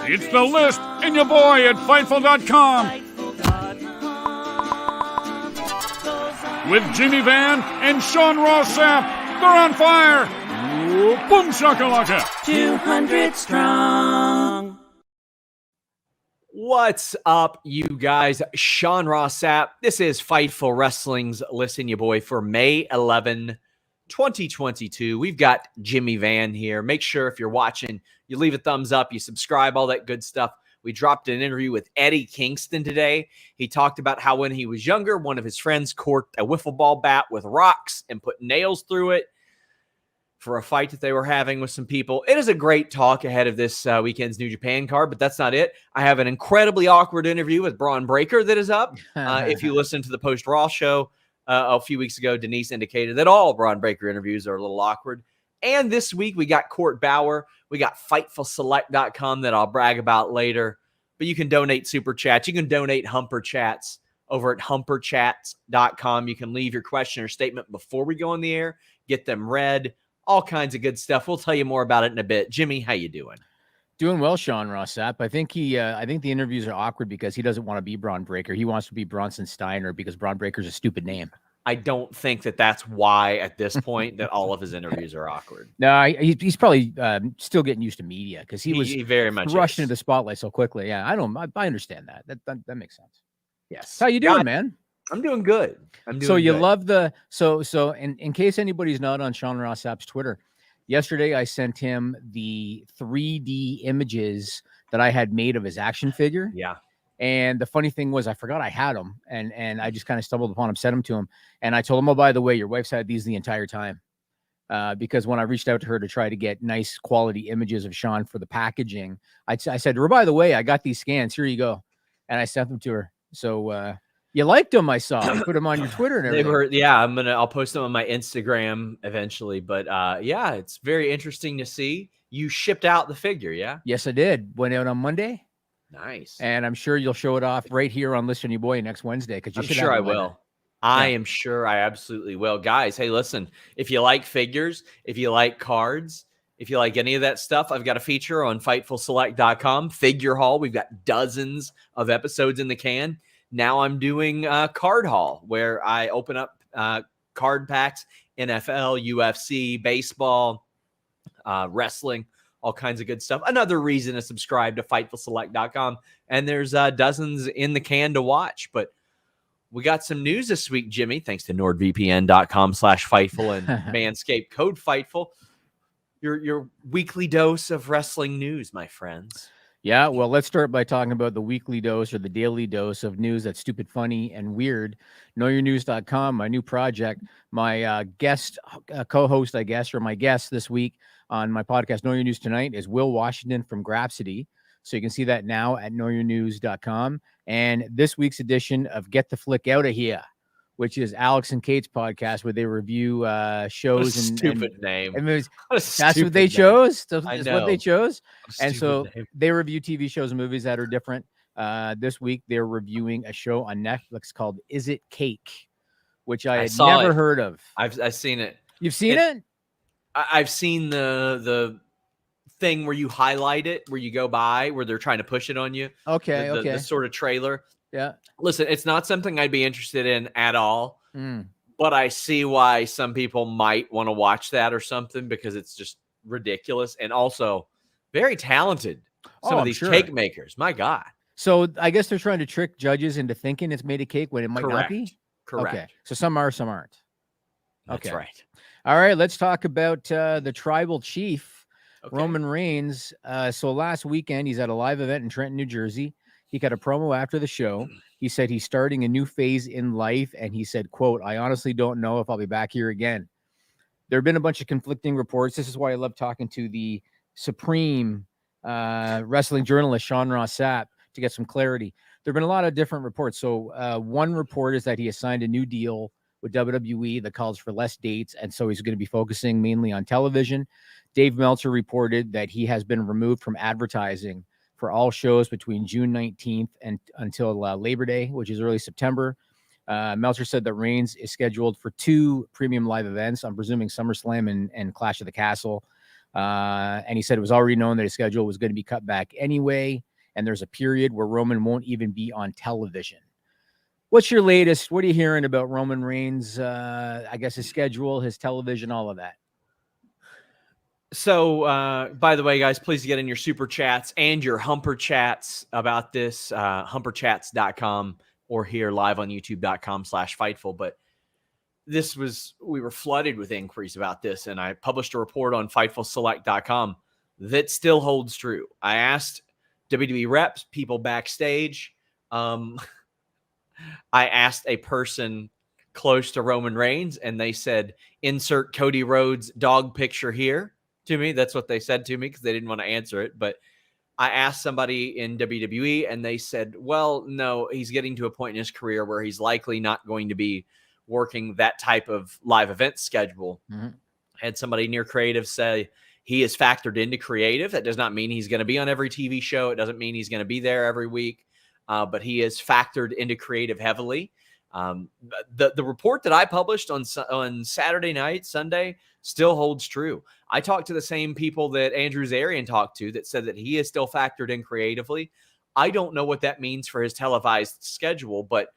It's the list and your boy at Fightful.com. With Jimmy Van and Sean Ross Sapp. They're on fire. Boom shakalaka. 200 strong. What's up, you guys? Sean Ross Sapp. This is Fightful Wrestling's Listen Ya Boy for May 11, 2022. We've got Jimmy Van here. Make sure if you're watching, you leave a thumbs up, you subscribe, all that good stuff. We dropped an interview with Eddie Kingston today. He talked about how when he was younger, one of his friends corked a wiffle ball bat with rocks and put nails through it for a fight that they were having with some people. It is a great talk ahead of this weekend's New Japan card, but that's not it. I have an incredibly awkward interview with Braun Breaker that is up. If you listen to the post-Raw show a few weeks ago, Denise indicated that all Braun Breaker interviews are a little awkward. And this week, we got Court Bauer. We got FightfulSelect.com that I'll brag about later. But you can donate Super Chats. You can donate Humper Chats over at HumperChats.com. You can leave your question or statement before we go on the air, get them read, all kinds of good stuff. We'll tell you more about it in a bit. Jimmy, how you doing? Doing well, Sean Ross Sapp. I think the interviews are awkward because he doesn't want to be Braun Breaker. He wants to be Bronson Steiner because Braun Breaker's a stupid name. I don't think that that's why at this point that all of his interviews are awkward. No, he's probably still getting used to media because he very much rushed into the spotlight so quickly. Yeah, I understand that. That makes sense. Yes. How you doing, man? I'm doing good. Love the so in case anybody's not on Sean Ross Sapp's Twitter, yesterday I sent him the 3D images that I had made of his action figure. Yeah. And the funny thing was I forgot I had them and I just kind of stumbled upon them, sent them to him. And I told him, oh, by the way, your wife's had these the entire time. Because when I reached out to her to try to get nice quality images of Sean for the packaging, I said to her, by the way, I got these scans. Here you go. And I sent them to her. So you liked them, I saw. You put them on your Twitter and everything. I'll post them on my Instagram eventually. But yeah, it's very interesting to see. You shipped out the figure, yeah? Yes, I did. Went out on Monday. Nice. And I'm sure you'll show it off right here on Listen Ya Boy next Wednesday. I'm sure I will. I am sure I absolutely will. Guys, hey, listen, if you like figures, if you like cards, if you like any of that stuff, I've got a feature on FightfulSelect.com, Figure Haul. We've got dozens of episodes in the can. Now I'm doing Card Haul, where I open up card packs, NFL, UFC, baseball, wrestling, all kinds of good stuff. Another reason to subscribe to FightfulSelect.com. And there's dozens in the can to watch. But we got some news this week, Jimmy, thanks to NordVPN.com/Fightful and Manscaped code Fightful. Your weekly dose of wrestling news, my friends. Yeah, well, let's start by talking about the weekly dose or the daily dose of news that's stupid, funny, and weird. KnowYourNews.com, my new project. My guest co-host, I guess, or my guest this week on my podcast, Know Your News Tonight, is Will Washington from Grapsity. So you can see that now at KnowYourNews.com. And this week's edition of Get the Flick Out of Here, which is Alex and Kate's podcast where they review shows. Stupid name. That's what they chose. That's what they chose. And so name. they review TV shows and movies that are different. This week, they're reviewing a show on Netflix called Is It Cake, which I had never heard of. I've seen it. You've seen it? I've seen the thing where you highlight it, where you go by, where they're trying to push it on you. Okay, the sort of trailer. Yeah. Listen, it's not something I'd be interested in at all, but I see why some people might want to watch that or something because it's just ridiculous and also very talented. Some of these cake makers, my God. So I guess they're trying to trick judges into thinking it's made of cake when it might not be? Correct. Okay. So some are, some aren't. That's right. All right, let's talk about the tribal chief, Roman Reigns. So last weekend, he's at a live event in Trenton, New Jersey. He got a promo after the show. He said he's starting a new phase in life, and he said, quote, I honestly don't know if I'll be back here again. There have been a bunch of conflicting reports. This is why I love talking to the supreme wrestling journalist, Sean Ross Sapp, to get some clarity. There have been a lot of different reports. So one report is that he has signed a new deal with WWE that calls for less dates, and so he's going to be focusing mainly on television. Dave Meltzer reported that he has been removed from advertising for all shows between June 19th and until Labor Day, which is early September. Meltzer said that Reigns is scheduled for 2 premium live events. I'm presuming SummerSlam and Clash of the Castle. And he said it was already known that his schedule was going to be cut back anyway. And there's a period where Roman won't even be on television. What's your latest? What are you hearing about Roman Reigns? I guess his schedule, his television, all of that. So, by the way, guys, please get in your super chats and your humper chats about this, humperchats.com or here live on youtube.com/Fightful. But we were flooded with inquiries about this, and I published a report on FightfulSelect.com that still holds true. I asked WWE reps, people backstage. I asked a person close to Roman Reigns, and they said, insert Cody Rhodes dog picture here to me. That's what they said to me because they didn't want to answer it. But I asked somebody in WWE, and they said, well, no, he's getting to a point in his career where he's likely not going to be working that type of live event schedule. Mm-hmm. Had somebody near creative say he is factored into creative. That does not mean he's going to be on every TV show. It doesn't mean he's going to be there every week, but he is factored into creative heavily. The report that I published on Saturday night, Sunday, still holds true. I talked to the same people that Andrew Zarian talked to that said that he is still factored in creatively. I don't know what that means for his televised schedule, but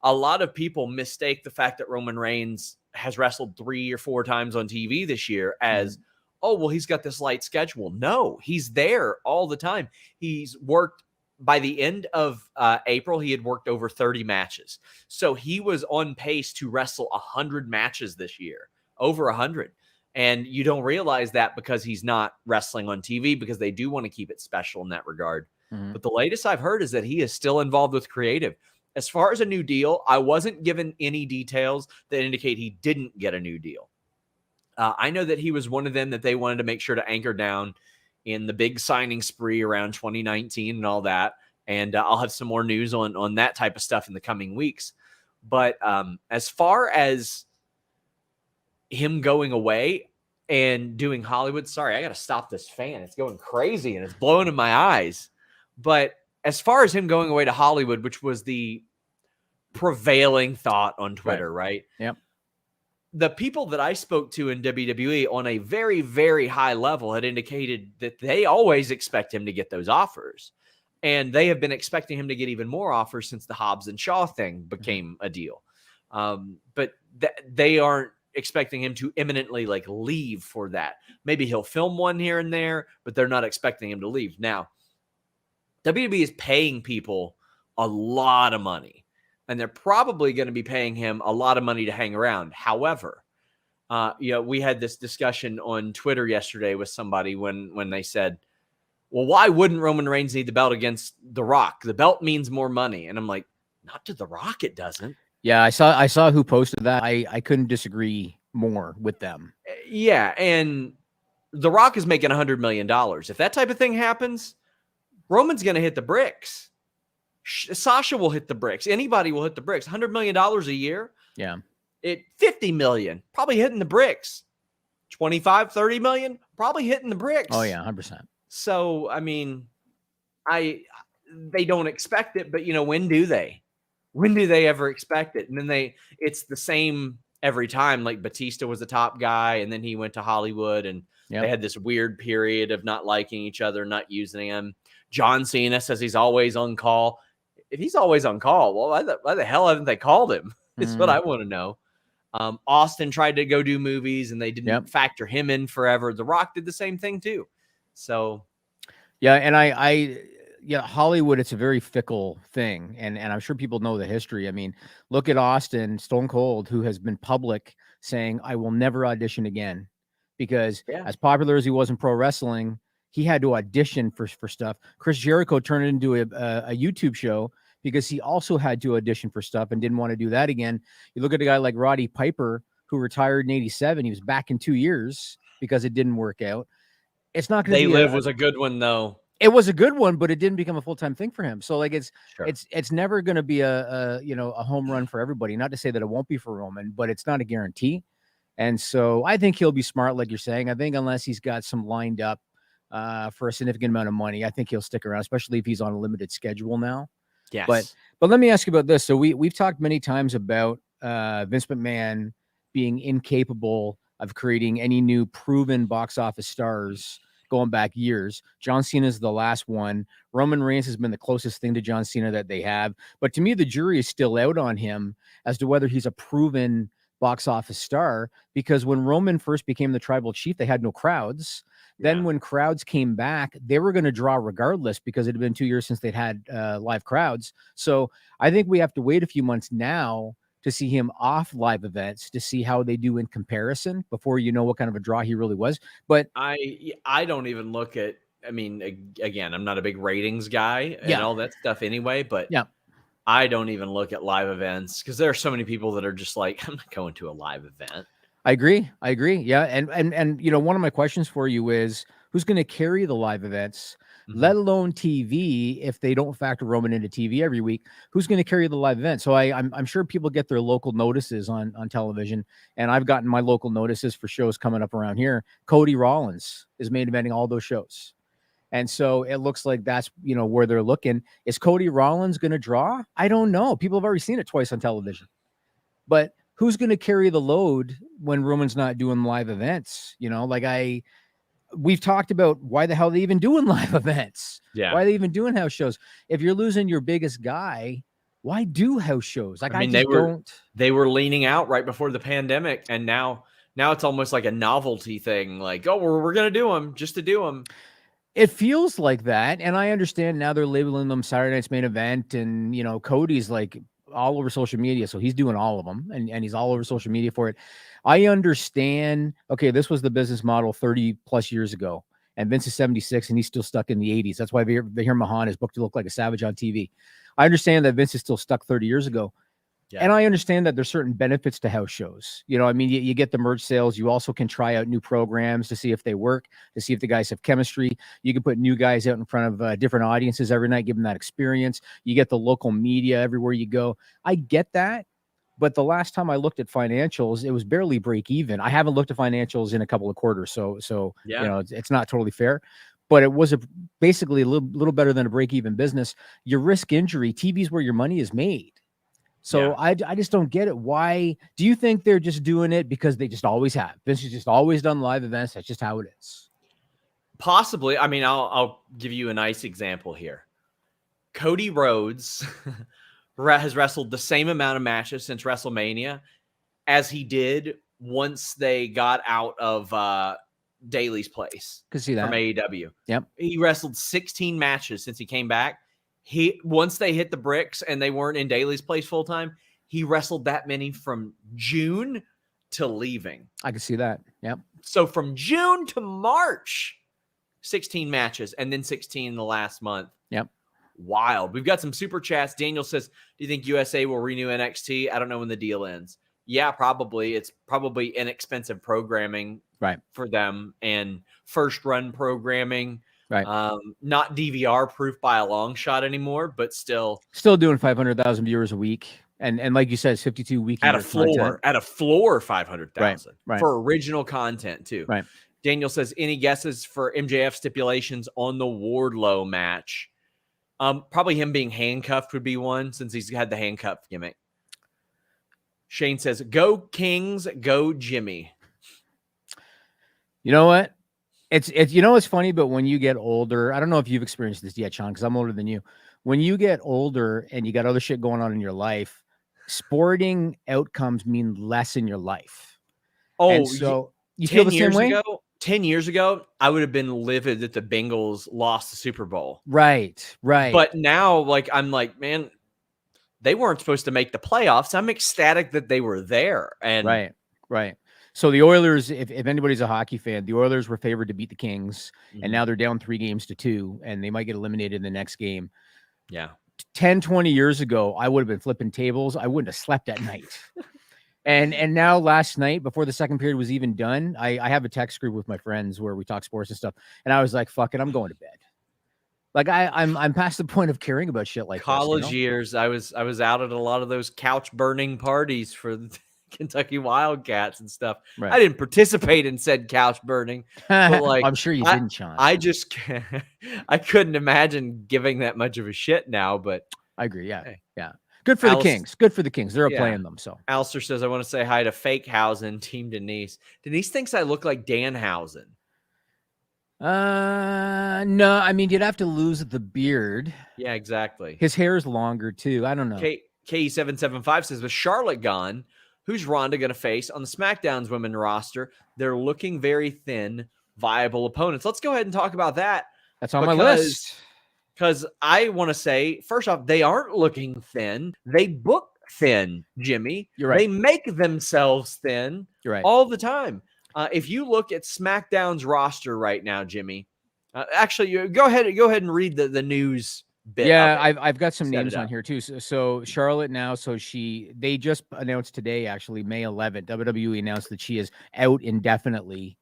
a lot of people mistake the fact that Roman Reigns has wrestled 3 or 4 times on TV this year as, oh, well, he's got this light schedule. No, he's there all the time. He's worked by the end of April. He had worked over 30 matches. So he was on pace to wrestle 100 matches this year, over 100. And you don't realize that because he's not wrestling on TV because they do want to keep it special in that regard. Mm-hmm. But the latest I've heard is that he is still involved with creative. As far as a new deal, I wasn't given any details that indicate he didn't get a new deal. I know that he was one of them that they wanted to make sure to anchor down in the big signing spree around 2019 and all that. And I'll have some more news on that type of stuff in the coming weeks. But as far as him going away and doing Hollywood, sorry, I got to stop this fan. It's going crazy and it's blowing in my eyes. But as far as him going away to Hollywood, which was the prevailing thought on Twitter, right? Yep. The people that I spoke to in WWE on a very, very high level had indicated that they always expect him to get those offers. And they have been expecting him to get even more offers since the Hobbs and Shaw thing became a deal. But they aren't expecting him to imminently leave for that. Maybe he'll film one here and there, but they're not expecting him to leave. Now, WWE is paying people a lot of money, and they're probably going to be paying him a lot of money to hang around. However, we had this discussion on Twitter yesterday with somebody when they said, well, why wouldn't Roman Reigns need the belt against The Rock? The belt means more money. And I'm like, not to The Rock, it doesn't. Yeah, I saw who posted that. I couldn't disagree more with them. Yeah, and The Rock is making $100 million. If that type of thing happens, Roman's going to hit the bricks. Sasha will hit the bricks. Anybody will hit the bricks. $100 million a year. Yeah. $50 million, probably hitting the bricks. 25, 30 million, probably hitting the bricks. Oh, yeah, 100%. So, I mean, they don't expect it, but, when do they? When do they ever expect it? And then it's the same every time. Like Batista was the top guy, and then he went to Hollywood, and they had this weird period of not liking each other, not using him. John Cena says he's always on call. If he's always on call, well, why the hell haven't they called him? It's what I want to know. Austin tried to go do movies, and they didn't factor him in forever. The Rock did the same thing too. So, yeah, and Hollywood, it's a very fickle thing, and I'm sure people know the history. I mean, look at Austin, Stone Cold, who has been public saying, I will never audition again, because as popular as he was in pro wrestling, he had to audition for stuff. Chris Jericho turned it into a YouTube show because he also had to audition for stuff and didn't want to do that again. You look at a guy like Roddy Piper, who retired in '87. He was back in 2 years because it didn't work out. It's not going to be. They Live was a good one, though. It was a good one, but it didn't become a full-time thing for him. So it's never going to be a home run for everybody. Not to say that it won't be for Roman, but it's not a guarantee. And so I think he'll be smart, like you're saying. I think unless he's got some lined up for a significant amount of money, I think he'll stick around, especially if he's on a limited schedule now. Yes. But let me ask you about this. So we've talked many times about Vince McMahon being incapable of creating any new proven box office stars going back years. John Cena is the last one. Roman Reigns has been the closest thing to John Cena that they have. But to me, the jury is still out on him as to whether he's a proven box office star, because when Roman first became the tribal chief, they had no crowds. Then when crowds came back, they were going to draw regardless because it had been 2 years since they'd had live crowds. So I think we have to wait a few months now to see him off live events to see how they do in comparison before you know what kind of a draw he really was. But I don't even look at, I mean, again, I'm not a big ratings guy and all that stuff anyway, but I don't even look at live events because there are so many people that are just like, I'm not going to a live event. I agree. Yeah. And you know, one of my questions for you is who's going to carry the live events, let alone TV, if they don't factor Roman into TV every week? Who's going to carry the live event? So I'm sure people get their local notices on television, and I've gotten my local notices for shows coming up around here. Cody Rollins is main eventing all those shows. And so it looks like that's, you know, where they're looking. Is Cody Rollins going to draw? I don't know. People have already seen it twice on television. But who's going to carry the load when Roman's not doing live events? You know, like we've talked about why the hell they even doing live events. Yeah. Why are they even doing house shows? If you're losing your biggest guy, why do house shows? Like, I mean, they were leaning out right before the pandemic, and now it's almost like a novelty thing. Like, oh, we're going to do them just to do them. It feels like that. And I understand now they're labeling them Saturday Night's Main Event, and, you know, Cody's like all over social media. So he's doing all of them, and he's all over social media for it. I understand. Okay. This was the business model 30 plus years ago, and Vince is 76 and he's still stuck in the 80s. That's why Bahir Mahan is booked to look like a savage on TV. I understand that Vince is still stuck 30 years ago. Yeah. And I understand that there's certain benefits to house shows. You know, I mean, you get the merch sales. You also can try out new programs to see if they work, to see if the guys have chemistry. You can put new guys out in front of different audiences every night, give them that experience. You get the local media everywhere you go. I get that. But the last time I looked at financials, it was barely break even. I haven't looked at financials in a couple of quarters. So you know, it's not totally fair. But it was basically a little better than a break even business. You risk injury. TV's where your money is made. So I just don't get it. Why do you think they're just doing it because they just always have? Vince has just always done live events. That's just how it is. Possibly. I mean, I'll give you a nice example here. Cody Rhodes has wrestled the same amount of matches since WrestleMania as he did once they got out of Daly's place. Could see that from AEW. Yep. He wrestled 16 matches since he came back. Once they hit the bricks and they weren't in Daly's place full time, he wrestled that many from June to leaving. I can see that. Yep. So from June to March, 16 matches, and then 16 in the last month. Yep. Wild. We've got some super chats. Daniel says, do you think USA will renew NXT? I don't know when the deal ends. Yeah, probably. It's probably inexpensive programming for them and first run programming. Right. Not DVR proof by a long shot anymore, but still doing 500,000 viewers a week. And like you said, it's 52 weeks at a floor 500,000 for original content too. Right. Daniel says, any guesses for MJF stipulations on the Wardlow match? Probably him being handcuffed would be one, since he's had the handcuff gimmick. Shane says, go Kings, go Jimmy. You know what? It's you know, it's funny, but when you get older, I don't know if you've experienced this yet, Sean, because I'm older than you. When you get older and you got other shit going on in your life, sporting outcomes mean less in your life. Oh, and so you feel the same way? 10 years ago, I would have been livid that the Bengals lost the Super Bowl. Right. But now, like, I'm like, man, they weren't supposed to make the playoffs. I'm ecstatic that they were there. And right. So the Oilers, if anybody's a hockey fan, the Oilers were favored to beat the Kings, and now they're down 3-2, and they might get eliminated in the next game. Yeah. 10, 20 years ago, I would have been flipping tables. I wouldn't have slept at night. And now last night, before the second period was even done, I have a text group with my friends where we talk sports and stuff. And I was like, fuck it, I'm going to bed. Like I'm past the point of caring about shit like college years. I was out at a lot of those couch burning parties for the Kentucky Wildcats and stuff. Right. I didn't participate in said couch burning, but like I'm sure you didn't, Sean. I couldn't imagine giving that much of a shit now, but I agree. Yeah. Good for the Kings. Good for the Kings. They're playing them. So Alistair says, I want to say hi to Fake Housen, Team Denise. Denise thinks I look like Danhausen. No, I mean, you'd have to lose the beard. Yeah, exactly. His hair is longer too. I don't know. KE775 says, with Charlotte gone, who's Ronda going to face on the SmackDown's women roster? They're looking very thin, viable opponents. Let's go ahead and talk about that. That's on my list. Because I want to say, first off, they aren't looking thin. They book thin, Jimmy. You're right. They make themselves thin all the time. If you look at SmackDown's roster right now, Jimmy, actually, go ahead and read the news bit. Yeah, I've got some names on here too. So Charlotte now, they just announced today, actually, May 11th, WWE announced that she is out indefinitely,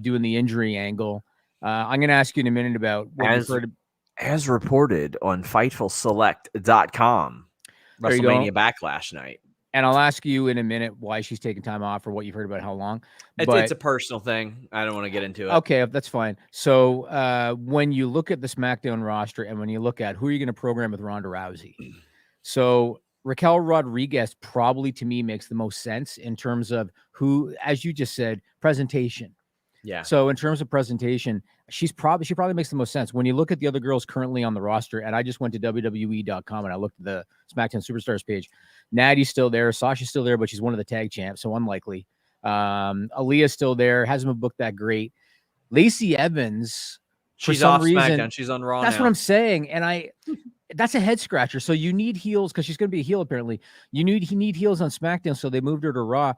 doing the injury angle. I'm going to ask you in a minute about what you've heard. As reported on FightfulSelect.com, WrestleMania Backlash night. And I'll ask you in a minute why she's taking time off or what you've heard about how long. It's a personal thing. I don't want to get into it. Okay, that's fine. So when you look at the SmackDown roster and when you look at who are you going to program with Ronda Rousey, so Raquel Rodriguez probably to me makes the most sense in terms of who, as you just said, presentation. Yeah. So in terms of presentation, she probably makes the most sense. When you look at the other girls currently on the roster, and I just went to WWE.com and I looked at the SmackDown Superstars page. Natty's still there, Sasha's still there, but she's one of the tag champs, so unlikely. Aaliyah's still there, hasn't been booked that great. Lacey Evans, she's for some off reason, SmackDown. She's on Raw. That's now. what I'm saying, and that's a head scratcher. So you need heels because she's going to be a heel apparently. You need heels on SmackDown, so they moved her to Raw.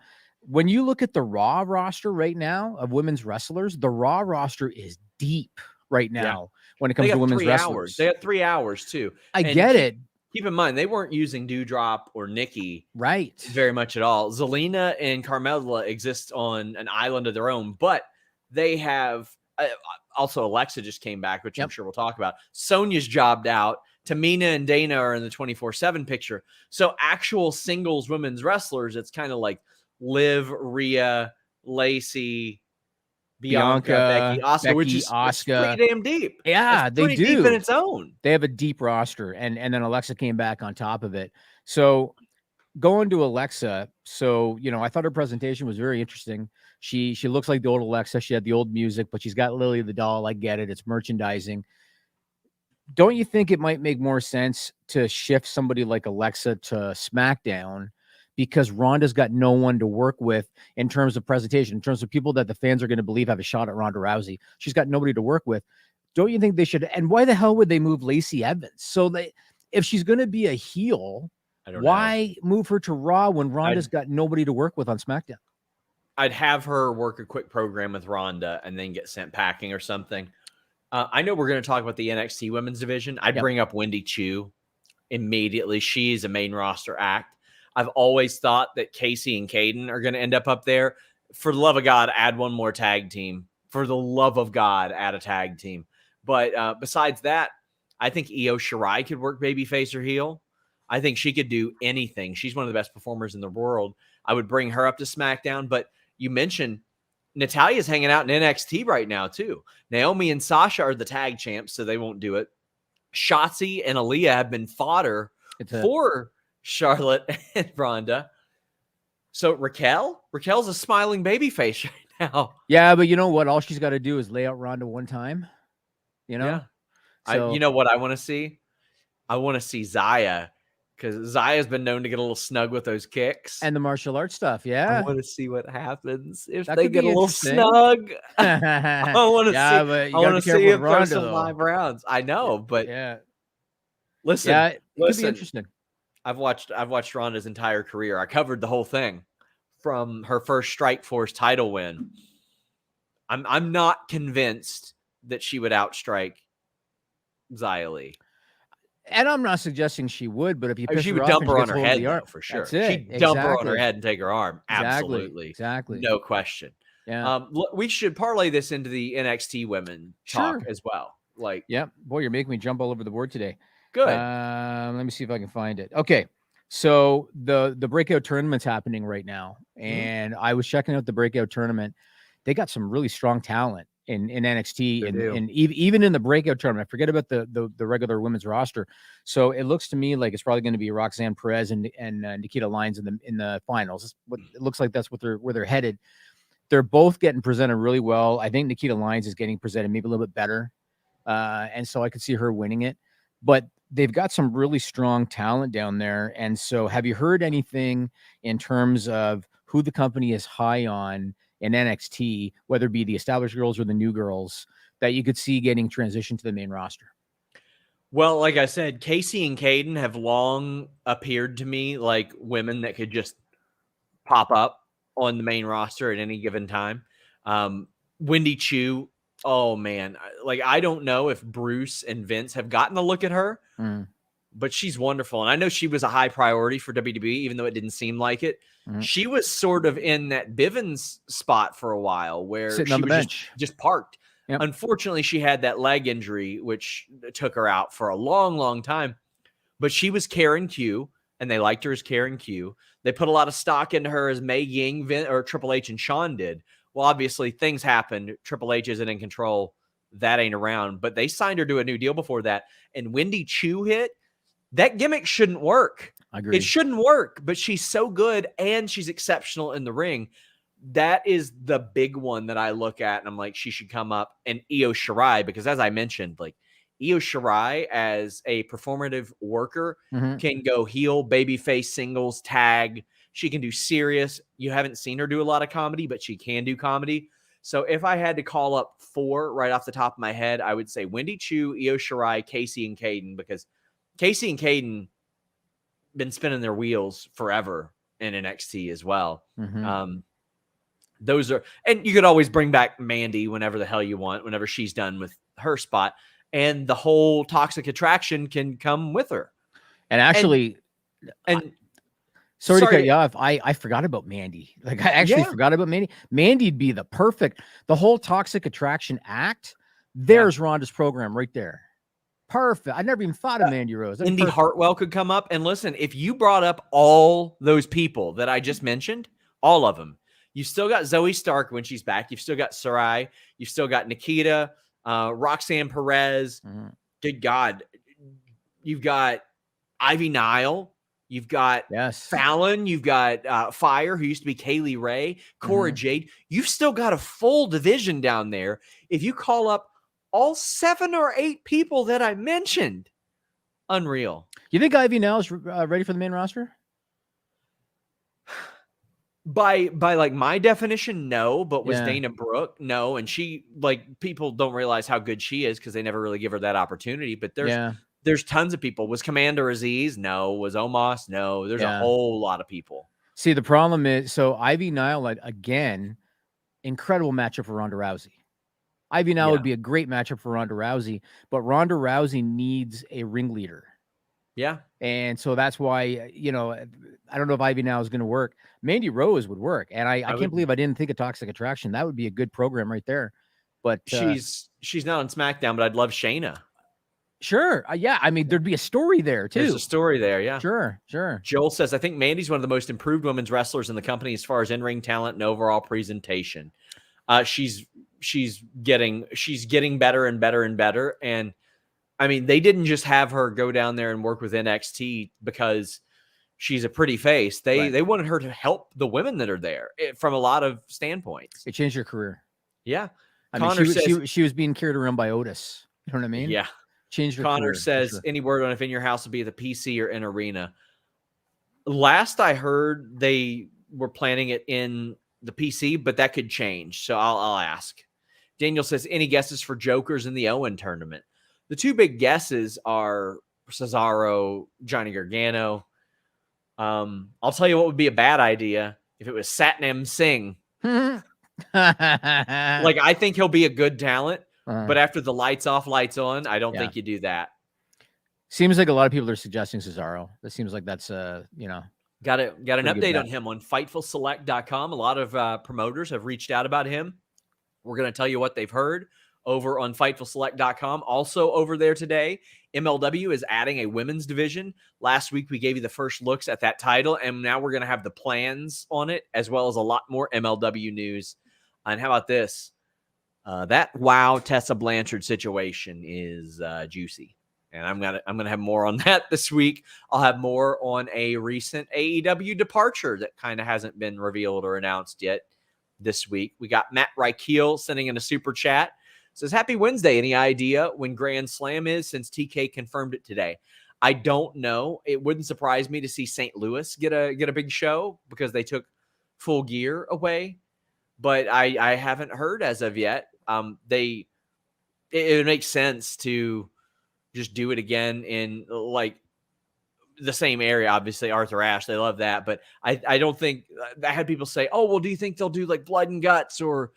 When you look at the Raw roster right now of women's wrestlers, the Raw roster is deep right now when it comes to women's wrestlers. They had 3 hours too. I get it. Keep in mind, they weren't using Doudrop or Nikki very much at all. Zelina and Carmella exist on an island of their own, but they have also Alexa just came back, which I'm sure we'll talk about. Sonya's jobbed out. Tamina and Dana are in the 24/7 picture. So actual singles women's wrestlers, it's kind of like Liv, Rhea, Lacey, Bianca, Becky, Asuka, which is pretty damn deep. Yeah, they do. Deep in its own. They have a deep roster, and then Alexa came back on top of it. So going to Alexa, I thought her presentation was very interesting. She looks like the old Alexa. She had the old music, but she's got Lily the doll. I get it. It's merchandising. Don't you think it might make more sense to shift somebody like Alexa to SmackDown? Because Ronda's got no one to work with in terms of presentation, in terms of people that the fans are going to believe have a shot at Ronda Rousey. She's got nobody to work with. Don't you think they should? And why the hell would they move Lacey Evans? So if she's going to be a heel, why move her to Raw when Ronda's got nobody to work with on SmackDown? I'd have her work a quick program with Ronda and then get sent packing or something. I know we're going to talk about the NXT women's division. I'd bring up Wendy Chu immediately. She's a main roster act. I've always thought that Casey and Caden are going to end up there. For the love of God, add one more tag team. For the love of God, add a tag team. But besides that, I think Io Shirai could work babyface or heel. I think she could do anything. She's one of the best performers in the world. I would bring her up to SmackDown. But you mentioned Natalia's hanging out in NXT right now, too. Naomi and Sasha are the tag champs, so they won't do it. Shotzi and Aaliyah have been fodder for Charlotte and Ronda. So Raquel's a smiling baby face right now. Yeah, but you know what? All she's got to do is lay out Ronda one time. Yeah. You know what I want to see? I want to see Zaya, because Zaya's been known to get a little snug with those kicks and the martial arts stuff. Yeah, I want to see what happens if they get a little snug. I want to see. But I want to see if Ronda, there's some live rounds. I know, but listen, it could be interesting. I've watched Ronda's entire career. I covered the whole thing from her first Strikeforce title win. I'm not convinced that she would outstrike Xia Li. And I'm not suggesting she would, but if you she would dump her on her head, for sure. She'd dump her on her head and take her arm. Absolutely. Exactly. No question. Yeah. We should parlay this into the NXT women talk as well. Boy, you're making me jump all over the board today. Good. Let me see if I can find it. Okay. So the breakout tournament's happening right now. And I was checking out the breakout tournament. They got some really strong talent. in NXT They do. and even in the breakout tournament. I forget about the regular women's roster. So it looks to me like it's probably going to be Roxanne Perez and Nikita Lyons in the finals. It looks like that's where they're headed. They're both getting presented really well. I think Nikita Lyons is getting presented maybe a little bit better. And so I could see her winning it. But they've got some really strong talent down there. And so have you heard anything in terms of who the company is high on in NXT, whether it be the established girls or the new girls, that you could see getting transitioned to the main roster? Well, like I said, Casey and Caden have long appeared to me like women that could just pop up on the main roster at any given time. Wendy Chu, oh man, like I don't know if Bruce and Vince have gotten a look at her, but she's wonderful. And I know she was a high priority for WWE, even though it didn't seem like it. She was sort of in that Bivens spot for a while where Sitting she on the was bench. just parked. Yep. Unfortunately, she had that leg injury, which took her out for a long, long time. But she was Karen Q, and they liked her as Karen Q. They put a lot of stock into her as Mei Ying, or Triple H and Shawn did. Well, obviously, things happened. Triple H isn't in control. That ain't around. But they signed her to a new deal before that. And Wendy Chu hit. That gimmick shouldn't work. I agree. It shouldn't work, but she's so good, and she's exceptional in the ring. That is the big one that I look at, and I'm like, she should come up. And Io Shirai, because as I mentioned, like Io Shirai as a performative worker can go heel, babyface, singles, tag. She can do serious. You haven't seen her do a lot of comedy, but she can do comedy. So if I had to call up 4 right off the top of my head, I would say Wendy Chu, Io Shirai, Casey, and Caden, because Casey and Caden been spinning their wheels forever in NXT as well. Those are, and you could always bring back Mandy whenever the hell you want, whenever she's done with her spot, and the whole Toxic Attraction can come with her. And actually, sorry to cut you off. I forgot about Mandy. Like I actually forgot about Mandy. Mandy'd be the whole Toxic Attraction act. There's Rhonda's program right there. Perfect. I never even thought of Mandy Rose. Indy Hartwell could come up. And listen, if you brought up all those people that I just mentioned, all of them, you still got Zoe Stark when she's back. You've still got Sarai. You've still got Nikita, Roxanne Perez. Good God. You've got Ivy Nile. You've got Fallon. You've got Fire, who used to be Kaylee Ray, Cora Jade. You've still got a full division down there. If you call up all 7 or 8 people that I mentioned, unreal. You think Ivy Nile is ready for the main roster? By like my definition, no, but was Dana Brooke? No. And she, like, people don't realize how good she is because they never really give her that opportunity. But there's tons of people. Was Commander Aziz? No. Was Omos? No. There's a whole lot of people. See, the problem is, so Ivy Nile, like, again, incredible matchup for Ronda Rousey. Ivy Nile would be a great matchup for Ronda Rousey, but Ronda Rousey needs a ringleader. Yeah. And so that's why, you know, I don't know if Ivy Nile is going to work. Mandy Rose would work. And I can't believe I didn't think of Toxic Attraction. That would be a good program right there. But she's not on SmackDown, but I'd love Shayna. Sure. Yeah. I mean, there'd be a story there too. There's a story there. Yeah. Sure. Joel says, I think Mandy's one of the most improved women's wrestlers in the company as far as in-ring talent and overall presentation. She's getting better and better and better. And I mean, they didn't just have her go down there and work with NXT because she's a pretty face. They wanted her to help the women that are there from a lot of standpoints. It changed her career. Yeah. I mean, she was being carried around by Otis. You know what I mean? Yeah. Changed her Connor career, says, any word on if In Your House will be at the PC or in Arena? Last I heard, they were planning it in the PC, but that could change. So I'll ask. Daniel says, any guesses for Jokers in the Owen tournament? The 2 big guesses are Cesaro, Johnny Gargano. I'll tell you what would be a bad idea if it was Satnam Singh. Like, I think he'll be a good talent, but after the lights off, lights on, I don't think you do that. Seems like a lot of people are suggesting Cesaro. That seems like that's you know. Got an update on him on FightfulSelect.com. A lot of promoters have reached out about him. We're going to tell you what they've heard over on FightfulSelect.com. Also over there today, MLW is adding a women's division. Last week, we gave you the first looks at that title, and now we're going to have the plans on it, as well as a lot more MLW news. And how about this? That Wow Tessa Blanchard situation is juicy. And I'm gonna have more on that this week. I'll have more on a recent AEW departure that kind of hasn't been revealed or announced yet this week. We got Matt Reichel sending in a super chat. Says, happy Wednesday. Any idea when Grand Slam is, since TK confirmed it today? I don't know. It wouldn't surprise me to see St. Louis get a big show because they took Full Gear away. But I haven't heard as of yet. It would make sense to just do it again in like the same area. Obviously, Arthur Ashe, they love that. But I don't think I had people say, oh, well, do you think they'll do like Blood and Guts or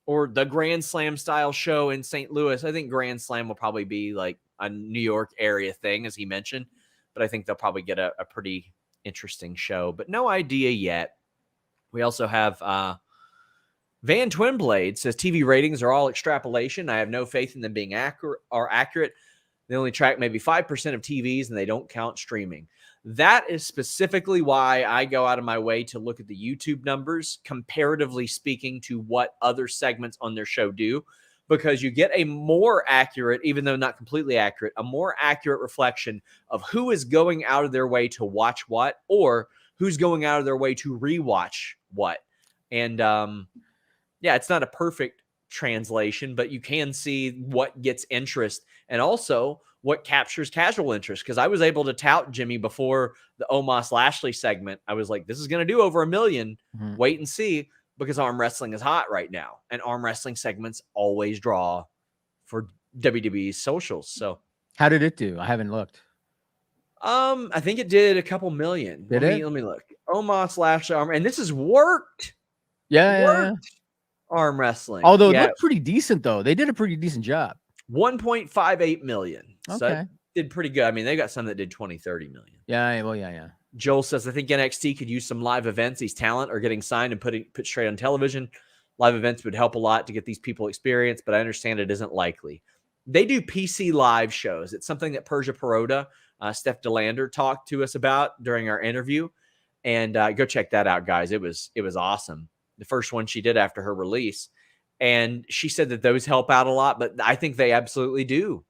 the Grand Slam style show in St. Louis? I think Grand Slam will probably be like a New York area thing, as he mentioned. But I think they'll probably get a pretty interesting show. But no idea yet. We also have Van Twinblade says TV ratings are all extrapolation. I have no faith in them being accurate. They only track maybe 5% of TVs and they don't count streaming. That is specifically why I go out of my way to look at the YouTube numbers, comparatively speaking to what other segments on their show do, because you get a more accurate, even though not completely accurate, a more accurate reflection of who is going out of their way to watch what, or who's going out of their way to rewatch what. And yeah, it's not a perfect translation, but you can see what gets interest and also what captures casual interest. Because I was able to tout Jimmy before the Omos Lashley segment. I was like, this is going to do over 1 million. Mm-hmm. Wait and see, because arm wrestling is hot right now. And arm wrestling segments always draw for WWE's socials. So how did it do? I haven't looked. I think it did a couple million. Let me look. Omos Lashley arm, and this is worked. Yeah. Arm wrestling. Although it looked pretty decent, though. They did a pretty decent job. 1.58 million. Okay. So it did pretty good. I mean, they got some that did 20, 30 million. Yeah, well, yeah. Joel says, I think NXT could use some live events. These talent are getting signed and put straight on television. Live events would help a lot to get these people experience, but I understand it isn't likely. They do PC live shows. It's something that Persia Perota, Steph DeLander talked to us about during our interview. And go check that out, guys. It was awesome. The first one she did after her release. And she said that those help out a lot, but I think they absolutely do.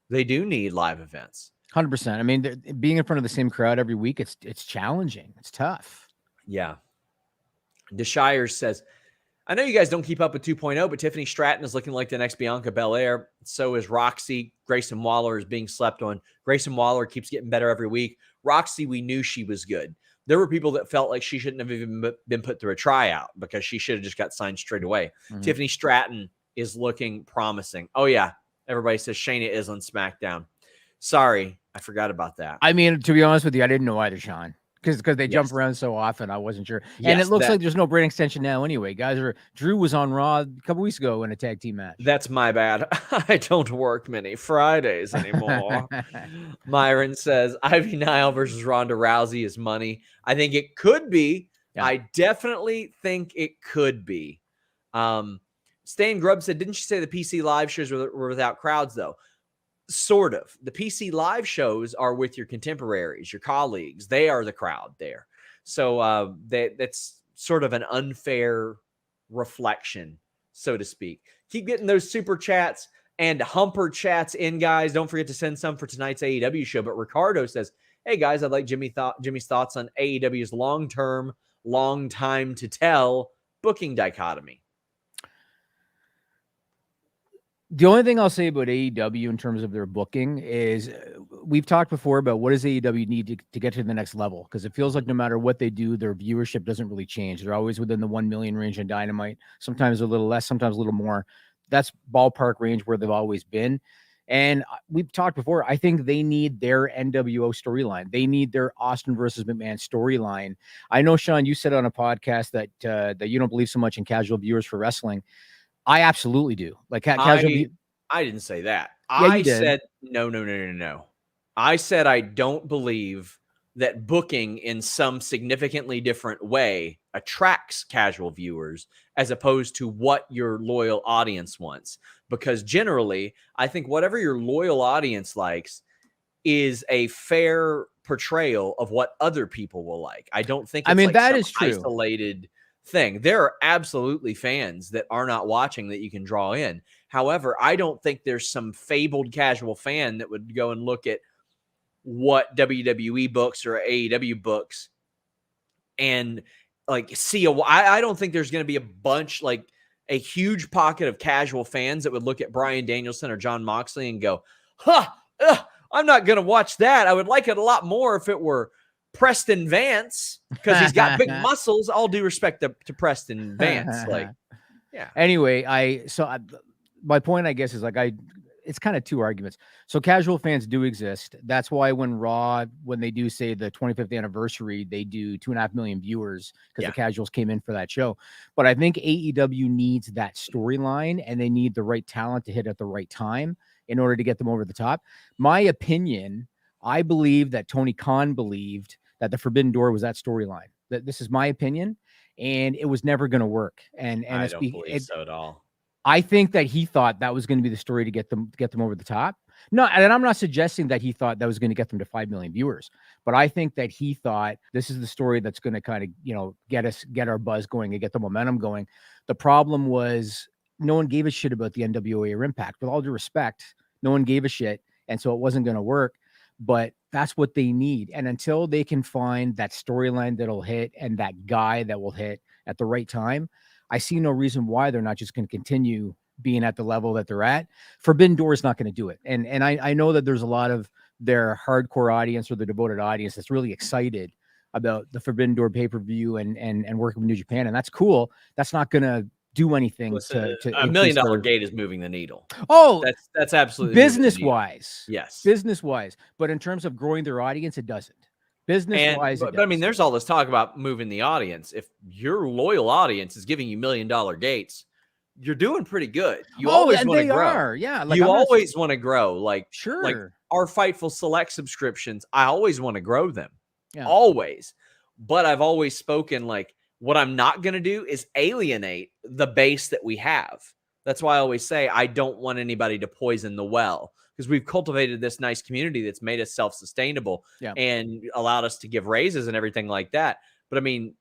They do need live events. 100%. I mean, being in front of the same crowd every week, it's challenging. It's tough. Yeah. DeShires says, I know you guys don't keep up with 2.0, but Tiffany Stratton is looking like the next Bianca Belair. So is Roxy. Grayson Waller is being slept on. Grayson Waller keeps getting better every week. Roxy, we knew she was good. There were people that felt like she shouldn't have even been put through a tryout because she should have just got signed straight away. Mm-hmm. Tiffany Stratton is looking promising. Oh, yeah. Everybody says Shayna is on SmackDown. Sorry, I forgot about that. I mean, to be honest with you, I didn't know either, Sean. Because they jump around so often, I wasn't sure. And it looks like there's no brand extension now anyway. Drew was on Raw a couple weeks ago in a tag team match. That's my bad. I don't work many Fridays anymore. Myron says, Ivy Nile versus Ronda Rousey is money. I think it could be. Yeah. I definitely think it could be. Stan Grubb said, didn't you say the PC live shows were without crowds, though? Sort of. The PC live shows are with your contemporaries, your colleagues. They are the crowd there. So that's sort of an unfair reflection, so to speak. Keep getting those super chats and humper chats in, guys. Don't forget to send some for tonight's AEW show. But Ricardo says, hey, guys, I'd like Jimmy's thoughts on AEW's long-term, long time to tell booking dichotomy. The only thing I'll say about AEW in terms of their booking is we've talked before about what does AEW need to get to the next level, because it feels like no matter what they do, their viewership doesn't really change. They're always within the 1 million range in Dynamite, sometimes a little less, sometimes a little more. That's ballpark range where they've always been. And we've talked before, I think they need their NWO storyline. They need their Austin versus McMahon storyline. I know, Sean, you said on a podcast that you don't believe so much in casual viewers for wrestling. I absolutely do. Like casual. I didn't say that. Yeah, I said no. I said I don't believe that booking in some significantly different way attracts casual viewers as opposed to what your loyal audience wants. Because generally, I think whatever your loyal audience likes is a fair portrayal of what other people will like. I don't think it's that is true. Isolated thing. There are absolutely fans that are not watching that you can draw in. However, I don't think there's some fabled casual fan that would go and look at what WWE books or AEW books and like see I don't think there's going to be a bunch, like a huge pocket of casual fans that would look at Bryan Danielson or Jon Moxley and go, I'm not going to watch that. I would like it a lot more if it were Preston Vance, because he's got big muscles. All due respect to Preston Vance. Like, yeah. Anyway, my point, I guess, is like it's kind of two arguments. So casual fans do exist. That's why when they do say the 25th anniversary, they do 2.5 million viewers because the casuals came in for that show. But I think AEW needs that storyline, and they need the right talent to hit at the right time in order to get them over the top. My opinion, I believe that Tony Khan believed that the Forbidden Door was that storyline. This is my opinion, and it was never going to work. And I don't believe so at all. I think that he thought that was going to be the story to get them over the top. No, and I'm not suggesting that he thought that was going to get them to 5 million viewers, but I think that he thought this is the story that's going to kind of, get our buzz going and get the momentum going. The problem was no one gave a shit about the NWA or Impact. With all due respect, no one gave a shit, and so it wasn't going to work. But that's what they need. And until they can find that storyline that'll hit and that guy that will hit at the right time, I see no reason why they're not just going to continue being at the level that they're at. Forbidden Door is not going to do it. And I know that there's a lot of their hardcore audience or the devoted audience that's really excited about the Forbidden Door pay-per-view and working with New Japan. And that's cool. That's not going to do anything. Listen, to $1 million gate is moving the needle. Oh, that's absolutely business-wise. Yes. Business-wise. But in terms of growing their audience, it doesn't. Business-wise, but I mean, there's all this talk about moving the audience. If your loyal audience is giving you $1 million gates, you're doing pretty good. You always want to grow. Yeah, like you always want to grow. Like, sure. Like our Fightful Select subscriptions, I always want to grow them. Yeah. Always. But I've always spoken like what I'm not going to do is alienate the base that we have. That's why I always say I don't want anybody to poison the well, because we've cultivated this nice community that's made us self-sustainable and allowed us to give raises and everything like that. But I mean,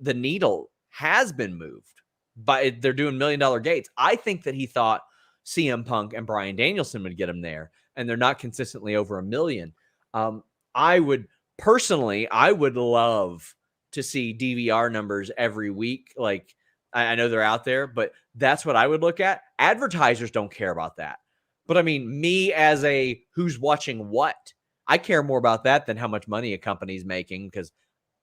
the needle has been moved, but they're doing $1 million gates. I think that he thought CM Punk and Bryan Danielson would get him there, and they're not consistently over 1 million. I would love to see DVR numbers every week. Like, I know they're out there, but that's what I would look at. Advertisers don't care about that. But I mean, me as a who's watching what, I care more about that than how much money a company's making, because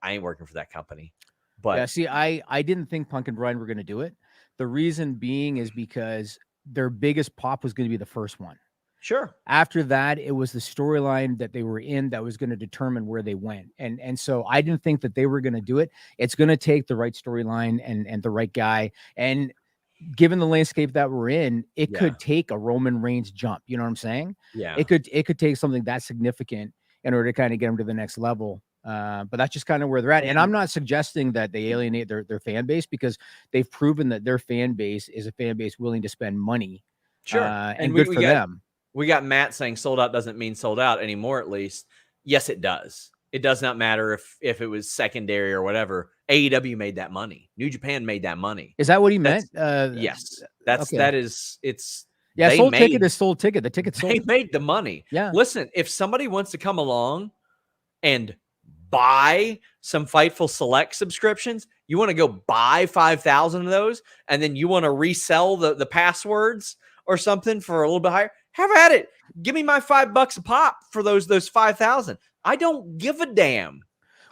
I ain't working for that company. But yeah, see, I didn't think Punk and Bryan were going to do it. The reason being is because their biggest pop was going to be the first one. Sure. After that, it was the storyline that they were in that was going to determine where they went. And so I didn't think that they were going to do it. It's going to take the right storyline and the right guy. And given the landscape that we're in, it could take a Roman Reigns jump. You know what I'm saying? Yeah. It could take something that significant in order to kind of get them to the next level. But that's just kind of where they're at. And I'm not suggesting that they alienate their fan base, because they've proven that their fan base is a fan base willing to spend money. Sure. And good for them. We got Matt saying sold out doesn't mean sold out anymore, at least. Yes, it does. It does not matter if it was secondary or whatever. AEW made that money. New Japan made that money. Is that what he meant? Yes. It's sold ticket is sold ticket. The ticket's sold. They made the money. Yeah. Listen, if somebody wants to come along and buy some Fightful Select subscriptions, you want to go buy 5,000 of those, and then you want to resell the passwords or something for a little bit higher, have at it. Give me my $5 a pop for those 5,000. I don't give a damn.